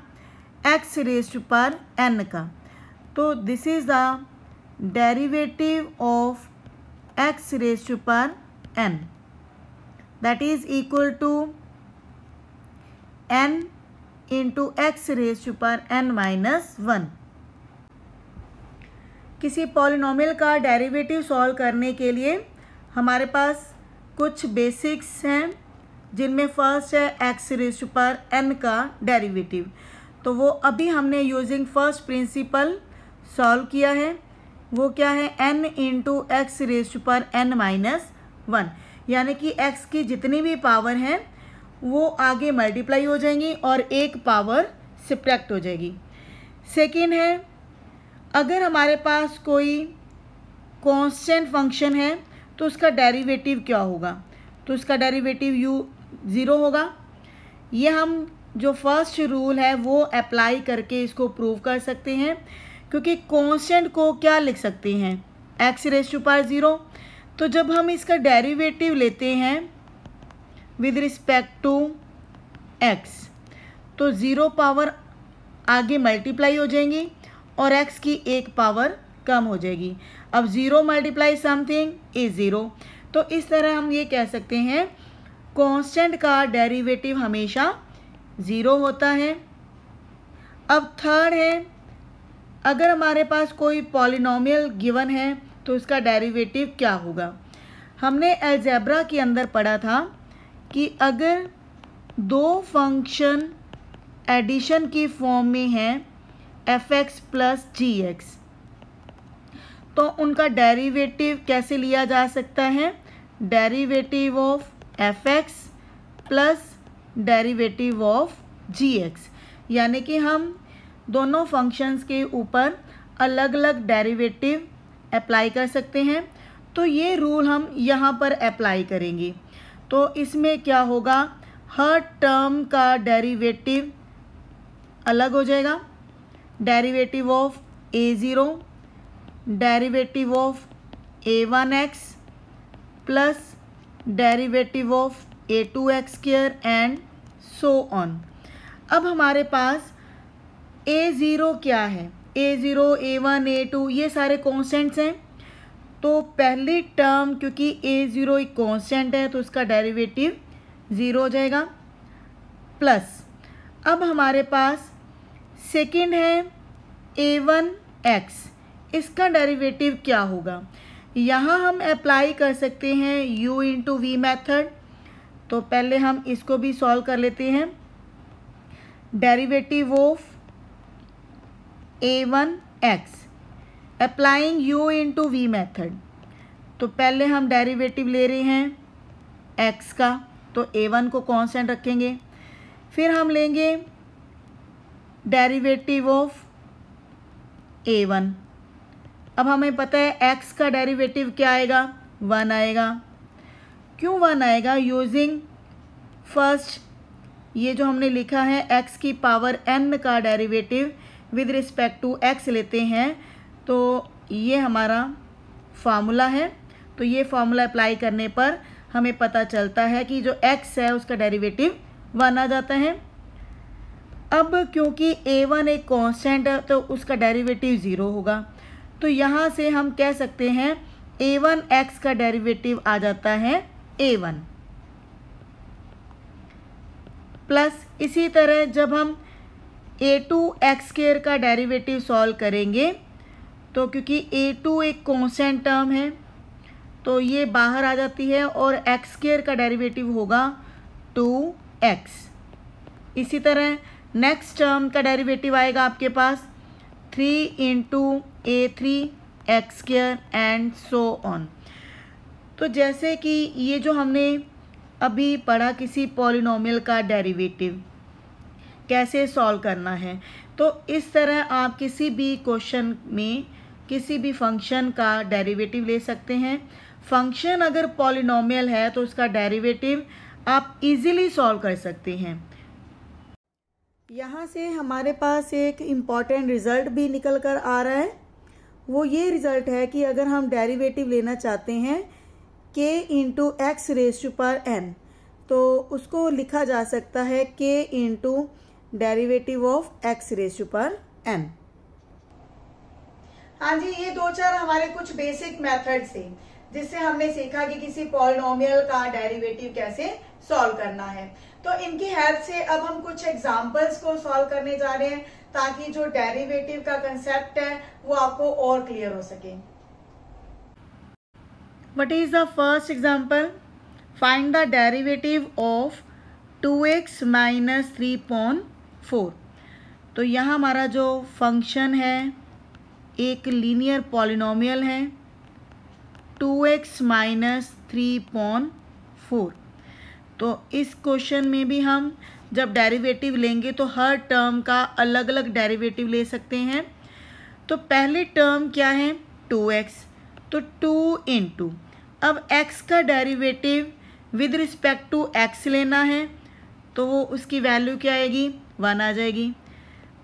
x raise to power n का। तो this is the derivative of x raise to power n, that is equal to n into x raise to power n minus 1। किसी पॉलिनोमियल का डेरिवेटिव सॉल्व करने के लिए हमारे पास कुछ बेसिक्स हैं, जिनमें फर्स्ट है x raise to power n का डेरिवेटिव। तो वो अभी हमने यूजिंग फर्स्ट प्रिंसिपल सॉल्व किया है। वो क्या है? n into X raise to power n minus 1, यानी कि x की जितनी भी पावर हैं वो आगे मल्टीप्लाई हो जाएंगी और एक पावर सब्ट्रैक्ट हो जाएगी। सेकेंड है, अगर हमारे पास कोई कांस्टेंट फंक्शन है तो उसका डेरिवेटिव क्या होगा? तो उसका डेरिवेटिव u 0 होगा। ये हम जो फर्स्ट रूल है वो अप्लाई करके इसको प्रूव कर सकते हैं, क्योंकि कांस्टेंट को क्या लिख सकते हैं? x raise to power 0। तो जब हम इसका डेरिवेटिव लेते हैं विद रिस्पेक्ट टू x, तो 0 पावर आगे मल्टीप्लाई हो जाएंगी और x की एक पावर कम हो जाएगी। अब 0 मल्टीप्लाई समथिंग इज 0। तो इस तरह हम ये कह सकते हैं कांस्टेंट का डेरिवेटिव हमेशा 0 होता है। अब थर्ड है, अगर हमारे पास कोई पॉलिनोमियल गिवन है तो उसका डेरिवेटिव क्या होगा? हमने अलजेब्रा के अंदर पढ़ा था कि अगर दो फंक्शन एडिशन की फॉर्म में हैं f(x) प्लस g(x), तो उनका डेरिवेटिव कैसे लिया जा सकता है? Derivative of f(x) plus derivative of g(x), यानी कि हम दोनों फंक्शंस के ऊपर अलग अलग डेरिवेटिव अप्लाई कर सकते हैं। तो ये रूल हम यहाँ पर अप्लाई करेंगे। तो इसमें क्या होगा? हर टर्म का डेरिवेटिव अलग हो जाएगा। Derivative of a0, derivative of a1x plus derivative of a2x² and so on. अब हमारे पास a0 क्या है? a0, a1, a2 ये सारे कॉन्स्टेंट्स हैं। तो पहली टर्म, क्योंकि a0 एक कॉन्स्टेंट है तो उसका डेरिवेटिव 0 हो जाएगा। प्लस अब हमारे पास सेकंड है a1x, इसका डेरिवेटिव क्या होगा? यहाँ हम अप्लाई कर सकते हैं u इंटू v मैथड। तो पहले हम इसको भी सॉल्व कर लेते हैं। Derivative of a1x applying u into v method. तो पहले हम डेरिवेटिव ले रहे हैं x का, तो a1 को कांस्टेंट रखेंगे। फिर हम लेंगे डेरिवेटिव ऑफ a1। अब हमें पता है x का डेरिवेटिव क्या आएगा? 1 आएगा। क्यों 1 आएगा? यूजिंग फर्स्ट ये जो हमने लिखा है x की पावर n का derivative with respect to x लेते हैं, तो ये हमारा फार्मूला है। तो ये फार्मूला अप्लाई करने पर हमें पता चलता है कि जो x है उसका डेरिवेटिव 1 आ जाता है। अब क्योंकि a1 एक कांस्टेंट है तो उसका डेरिवेटिव 0 होगा। तो यहाँ से हम कह सकते हैं a1x का डेरिवेटिव आ जाता है a1। प्लस इसी तरह जब हम a2x² का डेरिवेटिव सॉल्व करेंगे, तो क्योंकि a2 एक कांस्टेंट टर्म है तो ये बाहर आ जाती है और x² का डेरिवेटिव होगा 2x। इसी तरह नेक्स्ट टर्म का डेरिवेटिव आएगा आपके पास 3 into a3x² and so on. तो जैसे कि ये जो हमने अभी पढ़ा किसी पॉलिनोमियल का डेरिवेटिव कैसे सॉल्व करना है, तो इस तरह आप किसी भी क्वेश्चन में किसी भी फंक्शन का डेरिवेटिव ले सकते हैं। फंक्शन अगर पॉलिनोमियल है तो उसका डेरिवेटिव आप इजीली सॉल्व कर सकते हैं। यहाँ से हमारे पास एक इम्पॉर्टेंट रिजल्ट भी निकल कर आ रहा है, वो ये रिजल्ट है कि अगर हम डेरिवेटिव लेना चाहते हैं k into x raise to power n, तो उसको लिखा जा सकता है k into derivative of x raise to power n। हाँ जी, ये दो चार हमारे कुछ बेसिक मेथड्स थे जिससे हमने सीखा कि किसी पॉलिनोमियल का डेरिवेटिव कैसे सॉल्व करना है। तो इनकी हेल्प से अब हम कुछ एग्जांपल्स को सॉल्व करने जा रहे हैं ताकि जो डेरिवेटिव का कंसेप्ट है वो आपको और क्लियर हो सके। What is the first example? Find the derivative of 2x minus 3/4। तो यहाँ हमारा जो फंक्शन है एक लीनियर पॉलिनोमियल है 2x माइनस 3/4। तो इस क्वेश्चन में भी हम जब डेरिवेटिव लेंगे तो हर टर्म का अलग अलग डेरिवेटिव ले सकते हैं। तो पहली टर्म क्या है 2x, तो 2 इंटू, अब x का derivative with respect to x लेना है तो वो उसकी वैल्यू क्या आएगी 1 आ जाएगी।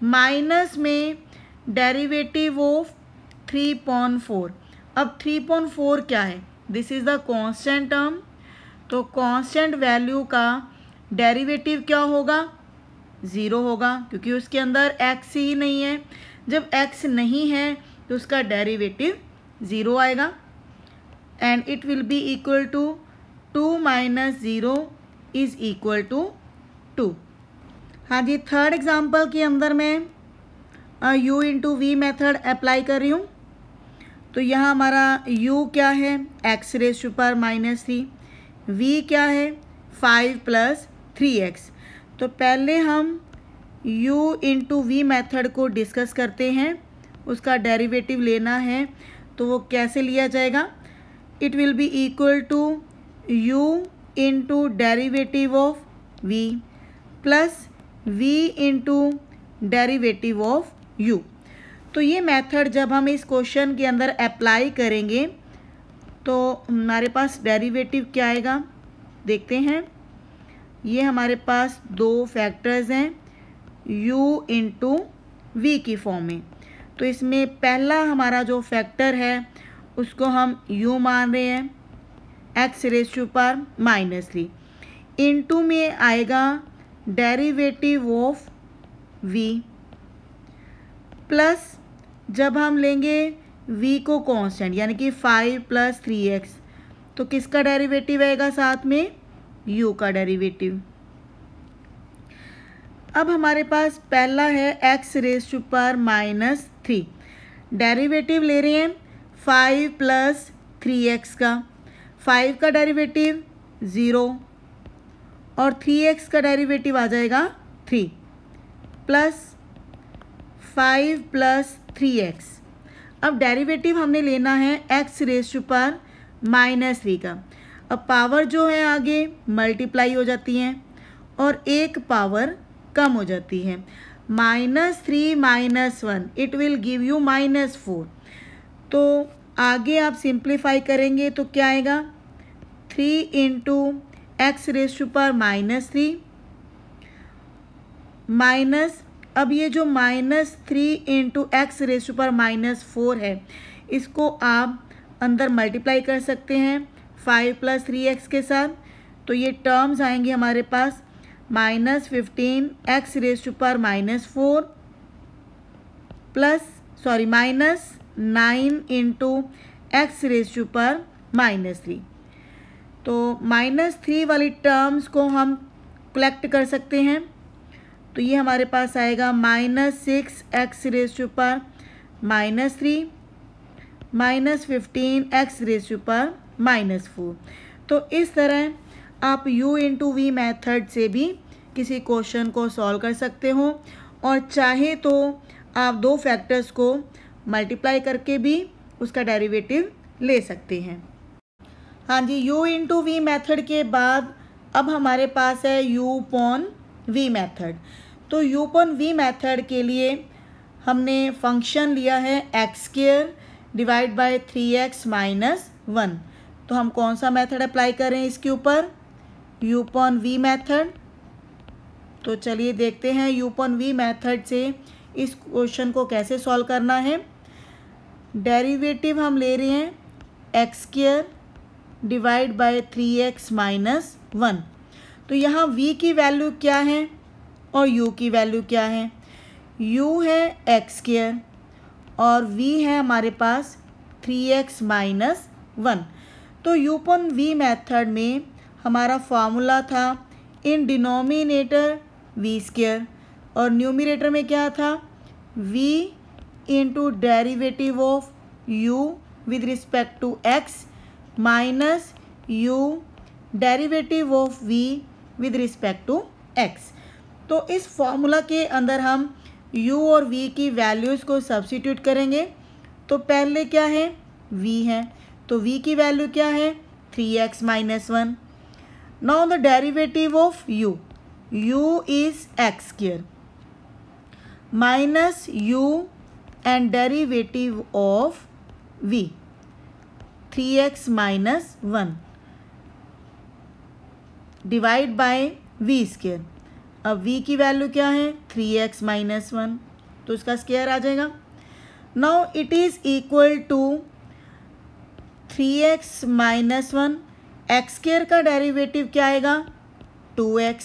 माइनस में डेरिवेटिव ऑफ 3/4, अब 3/4 क्या है, this is the constant term, तो कांस्टेंट वैल्यू का डेरिवेटिव क्या होगा 0 होगा क्योंकि उसके अंदर x ही नहीं है। जब x नहीं है तो उसका डेरिवेटिव 0 आएगा and it will be equal to 2 minus 0 is equal to 2। हाँ जी, थर्ड एग्जाम्पल के अंदर मैं u into V method apply कर रही हूँ। तो यहाँ हमारा u क्या है x raise to power -3, v क्या है 5 + 3x। तो पहले हम u इंटू वी मेथड को डिस्कस करते हैं, उसका डेरिवेटिव लेना है तो वो कैसे लिया जाएगा। It will be equal to u into derivative of v plus v into derivative of u। तो ये मेथड जब हम इस क्वेश्चन के अंदर अप्लाई करेंगे तो हमारे पास डेरिवेटिव क्या आएगा देखते हैं। ये हमारे पास दो फैक्टर्स हैं u इंटू वी की फॉर्म में। तो इसमें पहला हमारा जो फैक्टर है उसको हम u मान रहे हैं x raise to power -3, into में आएगा डेरिवेटिव ऑफ v प्लस जब हम लेंगे v को कांस्टेंट यानी कि 5 + 3x, तो किसका डेरिवेटिव आएगा साथ में u का डेरिवेटिव। अब हमारे पास पहला है x raise to power -3, derivative ले रहे हैं 5 + 3x का, 5 का डेरिवेटिव 0 और 3x का डेरिवेटिव आ जाएगा 3 प्लस 5 + 3x। अब डेरिवेटिव हमने लेना है x रेज टू पावर -3 का। अब पावर जो है आगे मल्टीप्लाई हो जाती हैं और एक पावर कम हो जाती है। -3 - 1 इट विल गिव यू -4। तो आगे आप सिंप्लीफाई करेंगे तो क्या आएगा 3 into x raise to power -3 minus, अब ये जो -3 into x raise to power -4 है इसको आप अंदर मल्टीप्लाई कर सकते हैं 5 + 3x के साथ। तो ये टर्म्स आएंगे हमारे पास -15 x raise to power -4 -9 into x raise to power -3। तो -3 वाली टर्म्स को हम कलेक्ट कर सकते हैं। तो ये हमारे पास आएगा -6 x raise to power -3 -15 x raise to power -4। तो इस तरह आप u इंटू वी मैथड से भी किसी क्वेश्चन को सॉल्व कर सकते हो और चाहे तो आप दो फैक्टर्स को मल्टीप्लाई करके भी उसका डेरिवेटिव ले सकते हैं। हाँ जी, u इंटू वी मैथड के बाद अब हमारे पास है u अपॉन वी मैथड। तो u अपॉन वी मैथड के लिए हमने फंक्शन लिया है x² डिवाइड बाय 3x - 1। तो हम कौन सा मेथड अप्लाई करें इसके ऊपर u अपॉन वी मैथड। तो चलिए देखते हैं u अपॉन वी मैथड से इस क्वेश्चन को कैसे सॉल्व करना है। डेरिवेटिव हम ले रहे हैं x square divide by 3x minus 1। तो यहाँ v की वैल्यू क्या है और u की वैल्यू क्या है? u है एक्स स्क्वायर और v है हमारे पास 3x माइनस 1। तो u अपॉन v मेथड में हमारा फॉर्मूला था इन डिनोमिनेटर v स्क्वायर और न्यूमरेटर में क्या था? v into derivative of u with respect to x minus u derivative of v with respect to x। तो इस फॉर्मूला के अंदर हम u और v की वैल्यूज़ को सब्स्टिट्यूट करेंगे। तो पहले क्या है? v है, तो v की वैल्यू क्या है? 3x minus 1। Now the derivative of u is x square minus u and derivative of v 3x minus 1 divide by v square. अब v की वैल्यू क्या है? 3x माइनस 1, तो उसका स्क्वायर आ जाएगा। Now it is equal to 3x minus 1, x square का derivative क्या आएगा? 2x,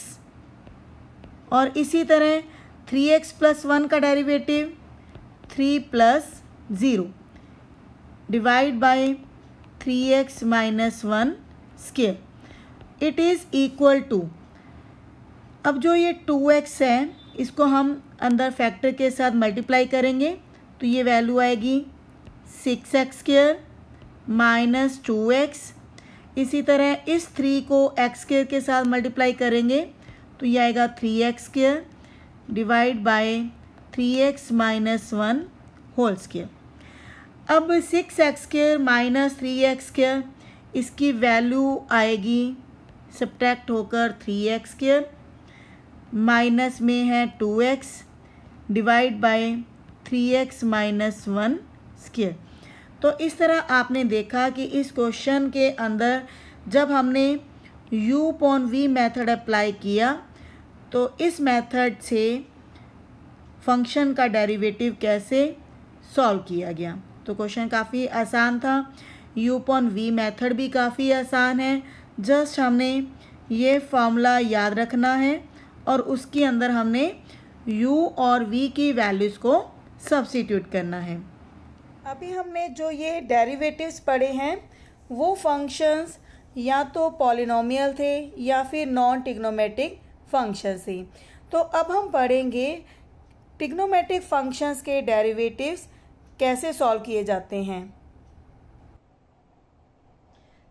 और इसी तरह 3x प्लस 1 का derivative 3 plus 0 divide by 3x minus 1 square it is equal to, अब जो ये 2x है इसको हम अंदर फैक्टर के साथ मल्टीप्लाई करेंगे तो ये वैल्यू आएगी 6x स्क्वायर माइनस 2x। इसी तरह इस 3 को x स्क्वायर के साथ मल्टीप्लाई करेंगे तो ये आएगा 3x square divide by 3x minus 1 whole square. अब 6x square minus 3x square इसकी वैल्यू आएगी सब्ट्रैक्ट होकर 3x स्क्वायर, माइनस में है 2x divide by 3x minus 1 square. तो इस तरह आपने देखा कि इस क्वेश्चन के अंदर जब हमने u upon v method apply किया तो इस मेथड से फंक्शन का डेरिवेटिव कैसे सॉल्व किया गया। तो क्वेश्चन काफ़ी आसान था, u अपॉन v मेथड भी काफ़ी आसान है। जस्ट हमने ये फॉर्मूला याद रखना है और उसके अंदर हमने u और v की वैल्यूज़ को सब्स्टिट्यूट करना है। अभी हमने जो ये डेरिवेटिव्स पढ़े हैं वो फंक्शंस या तो पॉलिनोमियल थे या फिर नॉन ट्रिग्नोमेट्रिक फंक्शंस थे। तो अब हम पढ़ेंगे ट्रिग्नोमेट्रिक फंक्शंस के डेरिवेटिव्स कैसे सॉल्व किए जाते हैं।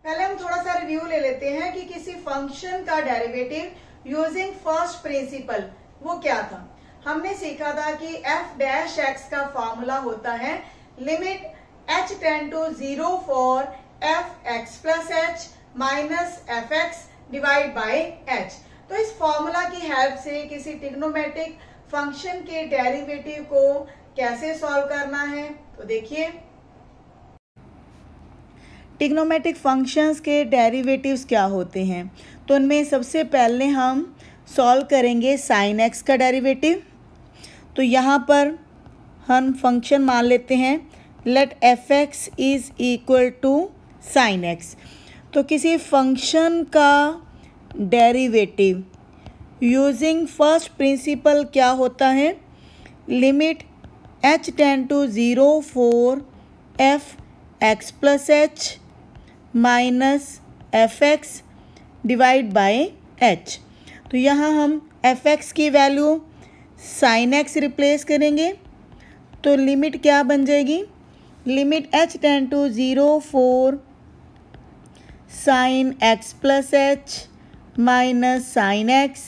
पहले हम थोड़ा सा रिव्यू ले लेते हैं कि किसी फंक्शन का डेरिवेटिव यूजिंग फर्स्ट प्रिंसिपल वो क्या था। हमने सीखा था कि f डैश x का फॉर्मूला होता है limit h tend to 0 for f(x plus h minus f(x) divide by h। तो इस फॉर्मूला की हेल्प से किसी ट्रिग्नोमेट्रिक फंक्शन के डेरिवेटिव को कैसे सॉल्व करना है, तो देखिए ट्रिग्नोमेट्रिक फंक्शंस के डेरिवेटिव्स क्या होते हैं। तो उनमें सबसे पहले हम सॉल्व करेंगे साइन x का डेरिवेटिव। तो यहाँ पर हम फंक्शन मान लेते हैं let f(x) is equal to sine x। तो किसी फंक्शन का डेरिवेटिव यूजिंग फर्स्ट प्रिंसिपल क्या होता है? Limit h tend to 0 for f(x plus h minus f(x) divide by h। तो यहाँ हम f(x) की वैल्यू साइन x रिप्लेस करेंगे तो लिमिट क्या बन जाएगी? Limit h tend to 0 for sine x plus h minus sine x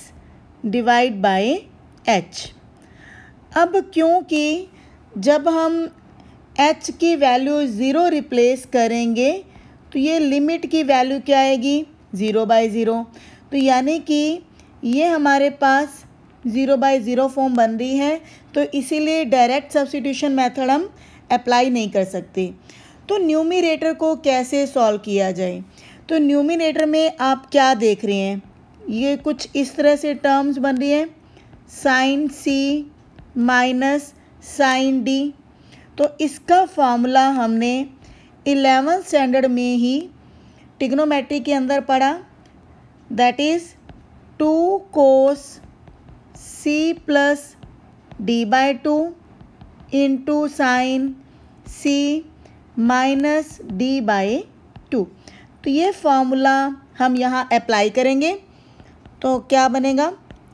divide by h। अब क्योंकि जब हम h की वैल्यू 0 रिप्लेस करेंगे तो ये लिमिट की वैल्यू क्या आएगी? 0/0। तो यानी कि ये हमारे पास 0/0 फॉर्म बन रही है, तो इसीलिए डायरेक्ट सब्स्टिट्यूशन मेथड हम अप्लाई नहीं कर सकते। तो न्यूमरेटर को कैसे सॉल्व किया जाए? तो न्यूमरेटर में आप क्या देख रहे हैं? ये कुछ इस तरह से टर्म्स बन रही है sine c minus sine d। तो इसका फॉर्मूला हमने 11th स्टैंडर्ड में ही ट्रिग्नोमेट्री के अंदर पढ़ा, that is 2 cos c plus d/2 into sine c minus d/2। तो ये फॉर्मूला हम यहाँ अप्लाई करेंगे तो क्या बनेगा,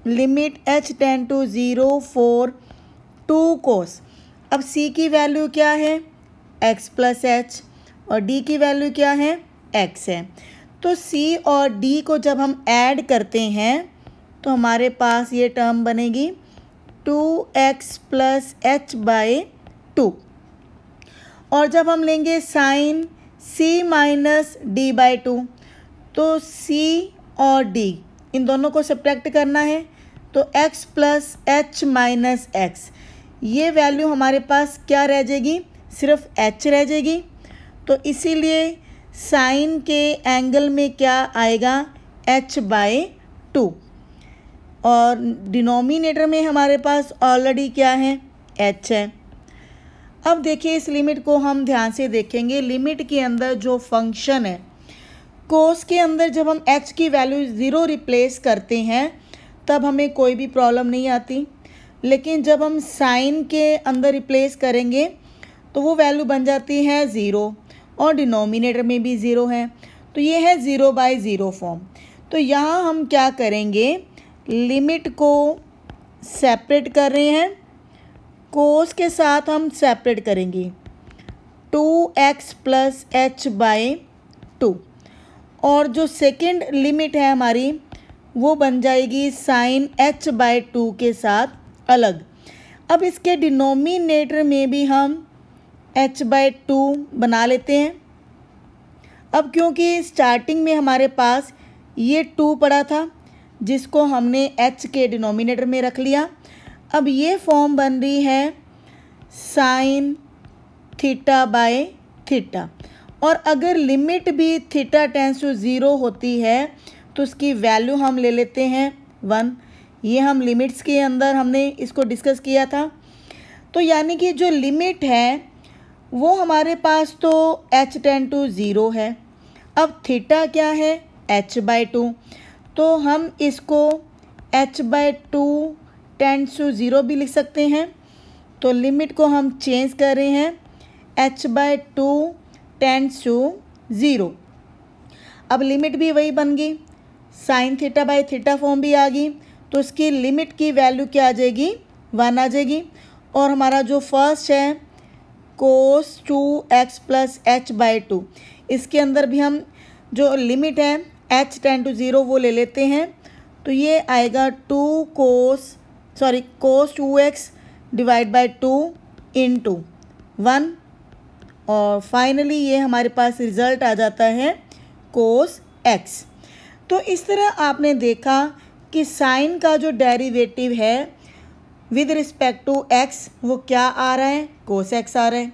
limit h tend to 0 for 2 cos। अब c की वैल्यू क्या है, x प्लस h, और d की वैल्यू क्या है, x है। तो c और d को जब हम ऐड करते हैं तो हमारे पास ये टर्म बनेगी 2x प्लस h/2। और जब हम लेंगे साइन c माइनस d/2 तो c और d इन दोनों को सब्ट्रैक्ट करना है, तो x plus h minus x, ये वैल्यू हमारे पास क्या रह जाएगी, सिर्फ h रह जाएगी। तो इसीलिए साइन के एंगल में क्या आएगा, h/2, और डिनोमिनेटर में हमारे पास ऑलरेडी क्या है, h है। अब देखिए इस लिमिट को हम ध्यान से देखेंगे। लिमिट के अंदर जो फंक्शन है, कोस के अंदर जब हम h की वैल्यू 0 रिप्लेस करते हैं तब हमें कोई भी प्रॉब्लम नहीं आती, लेकिन जब हम साइन के अंदर रिप्लेस करेंगे तो वो वैल्यू बन जाती है 0, और डिनोमिनेटर में भी 0 है, तो ये है 0/0 फॉर्म। तो यहाँ हम क्या करेंगे, लिमिट को सेपरेट कर रहे हैं, कोस के साथ हम सेपरेट करेंगे 2x प्लस h/2, और जो सेकंड लिमिट है हमारी वो बन जाएगी साइन h/2 के साथ अलग। अब इसके डिनोमिनेटर में भी हम h/2 बना लेते हैं। अब क्योंकि स्टार्टिंग में हमारे पास ये 2 पड़ा था जिसको हमने h के डिनोमिनेटर में रख लिया, अब ये फॉर्म बन रही है साइन θ/θ। और अगर लिमिट भी θ टेंस टू 0 होती है तो उसकी वैल्यू हम ले लेते हैं 1। ये हम लिमिट्स के अंदर हमने इसको डिस्कस किया था। तो यानी कि जो लिमिट है वो हमारे पास तो h टेंड टू 0 है। अब थीटा क्या है, h/2, तो हम इसको h/2 टेंड्स टू 0 भी लिख सकते हैं। तो लिमिट को हम चेंज कर रहे हैं, h/2 टेंड्स टू 0। अब लिमिट भी वही बन गई, साइन θ/θ फॉर्म भी आ गई, तो उसकी लिमिट की वैल्यू क्या आ जाएगी, 1 आ जाएगी। और हमारा जो फर्स्ट है cos 2x प्लस h/2, इसके अंदर भी हम जो लिमिट है h टेंड टू 0 वो ले लेते हैं, तो ये आएगा cos 2x divide by 2 into 1, और फाइनली ये हमारे पास रिज़ल्ट आ जाता है cos x। तो इस तरह आपने देखा कि साइन का जो डेरिवेटिव है विद रिस्पेक्ट टू x वो क्या आ रहा है, cos x आ रहा है।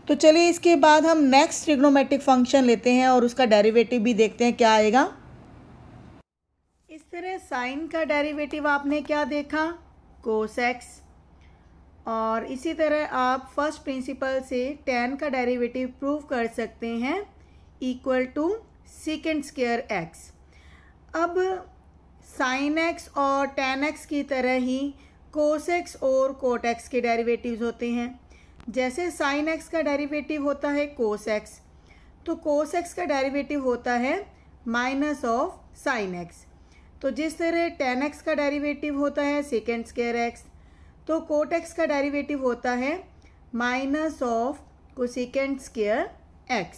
तो चलिए इसके बाद हम नेक्स्ट ट्रिग्नोमेट्रिक फंक्शन लेते हैं और उसका डेरिवेटिव भी देखते हैं क्या आएगा। इस तरह साइन का डेरिवेटिव आपने क्या देखा, cos x, और इसी तरह आप फर्स्ट प्रिंसिपल से tan का डेरिवेटिव प्रूव कर सकते हैं equal to second square x। अब साइन x और tan x की तरह ही cos x और cot x के डेरिवेटिव्स होते हैं। जैसे साइन x का डेरिवेटिव होता है cos x, तो cos x का डेरिवेटिव होता है माइनस ऑफ साइन x। तो जिस तरह tan x का डेरिवेटिव होता है सेकेंड स्क्वायर x, तो cot x का डेरिवेटिव होता है minus of cosecant square x।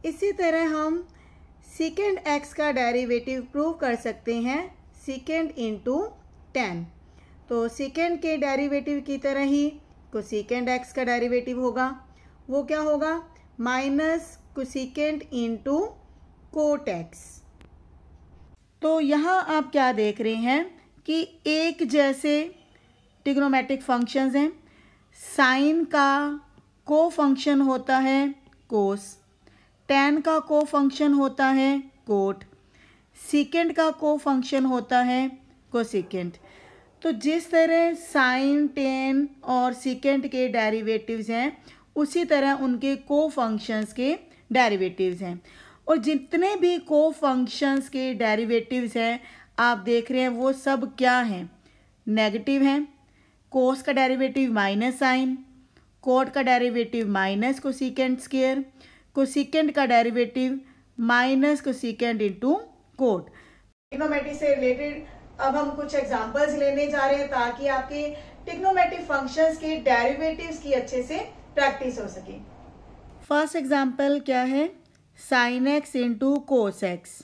इसी तरह हम सेकेंड x का डेरिवेटिव प्रूव कर सकते हैं सेकेंड इंटू tan। तो सेकेंड के डेरिवेटिव की तरह ही कोसेकेंड x का डेरिवेटिव होगा, वो क्या होगा, minus cosecant into coat x। तो यहाँ आप क्या देख रहे हैं कि एक जैसे ट्रिग्नोमेट्रिक फंक्शंस हैं। साइन का को फंक्शन होता है कोस, tan का को फंक्शन होता है कोट, सेकेंड का को फंक्शन होता है कोसेकेंड। तो जिस तरह साइन, टेन और सीकेंट के डेरिवेटिव्स हैं, उसी तरह उनके को फंक्शंस के डेरिवेटिव्स हैं। और जितने भी को फंक्शंस के डेरिवेटिव्स हैं आप देख रहे हैं वो सब क्या हैं, नेगेटिव हैं। कोस का डेरिवेटिव माइनस साइन, कोट का derivative minus cosecant square, cosecant का derivative minus cosecant into cot. Trigonometry से रिलेटेड अब हम कुछ एग्जांपल्स लेने जा रहे हैं ताकि आपके ट्रिग्नोमेट्रिक फंक्शंस के डेरिवेटिव्स की अच्छे से प्रैक्टिस हो सके। फर्स्ट एग्जांपल क्या है, sine x into cos x.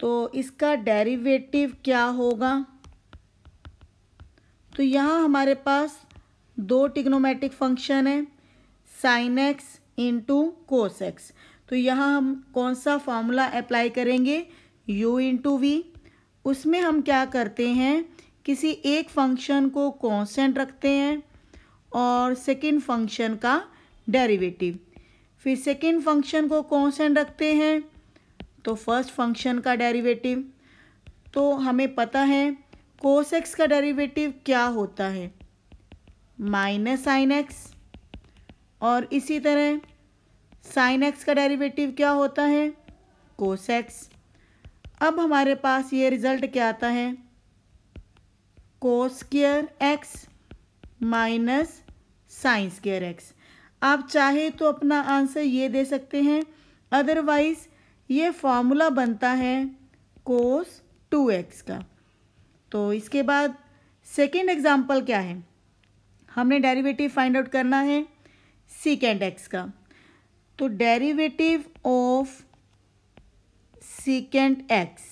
तो इसका डेरिवेटिव क्या होगा, तो यहाँ हमारे पास दो ट्रिग्नोमेट्रिक फंक्शन है, sine x into cos x. तो यहाँ हम कौन सा फॉर्मूला अप्लाई करेंगे, u इंटू वी। उसमें हम क्या करते हैं, किसी एक फंक्शन को कांस्टेंट रखते हैं और सेकंड फंक्शन का डेरिवेटिव, फिर सेकंड फंक्शन को कांस्टेंट रखते हैं तो फर्स्ट फंक्शन का डेरिवेटिव। तो हमें पता है कोस एक्स का डेरिवेटिव क्या होता है, माइनस साइन एक्स, और इसी तरह साइन एक्स का डेरिवेटिव क्या होता है, कोस एक्स। अब हमारे पास ये रिजल्ट क्या आता है, cos square x minus sine square x. आप चाहे तो अपना आंसर ये दे सकते हैं, अदरवाइज ये फॉर्मूला बनता है कोस 2x का। तो इसके बाद सेकेंड एग्जाम्पल क्या है, हमने डेरिवेटिव फाइंड आउट करना है सीकेंट एक्स का। तो derivative of secant x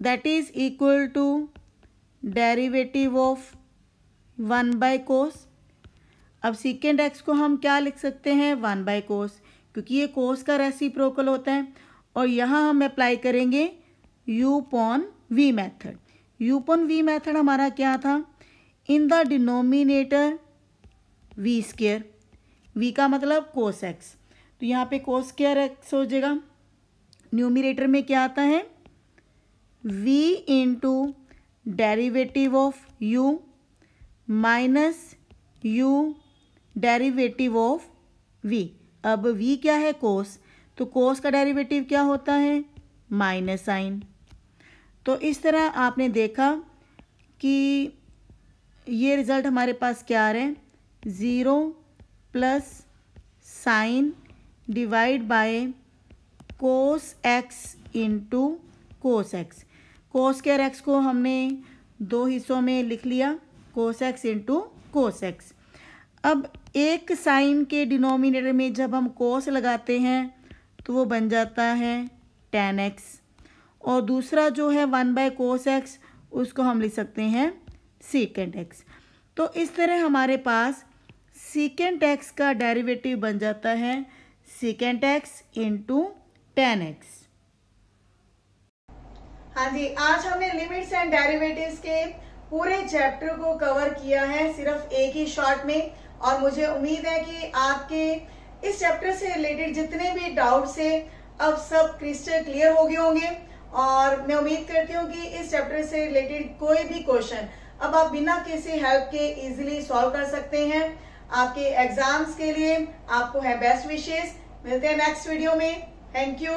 that is equal to derivative of 1/cos। अब सीकेंट एक्स को हम क्या लिख सकते हैं, 1/cos, क्योंकि ये कोस का रेसिप्रोकल होता है। और यहाँ हम अप्लाई करेंगे u upon v method. u upon v method हमारा क्या था, in the denominator v square, v का मतलब कोस एक्स, तो यहाँ पे कोस स्क्वायर एक्स हो जाएगा। न्यूमिनेटर में क्या आता है, v into derivative of u minus u derivative of v। अब v क्या है, कोस, तो कोस का डेरिवेटिव क्या होता है, माइनस साइन। तो इस तरह आपने देखा कि ये रिज़ल्ट हमारे पास क्या आ रहे हैं, 0 plus sign divide by cos x into cos x. Cos square x को हमने दो हिस्सों में लिख लिया, cos x into cos x. अब एक साइन के डिनोमिनेटर में जब हम कोस लगाते हैं तो वो बन जाता है tan x, और दूसरा जो है 1/cos x उसको हम लिख सकते हैं सीकेंट x। तो इस तरह हमारे पास सीकेंट x का डेरिवेटिव बन जाता है secant x into tan x। हाँ जी, आज हमने लिमिट्स एंड डेरिवेटिव्स के पूरे चैप्टर को कवर किया है सिर्फ एक ही शॉट में, और मुझे उम्मीद है कि आपके इस चैप्टर से रिलेटेड जितने भी डाउट्स है अब सब क्रिस्टल क्लियर हो गए होंगे। और मैं उम्मीद करती हूँ कि इस चैप्टर से रिलेटेड कोई भी क्वेश्चन अब आप बिना किसी हेल्प के इजीली सॉल्व कर सकते हैं। आपके एग्जाम्स के लिए आपको है बेस्ट विशेस। मिलते हैं नेक्स्ट वीडियो में। Thank you.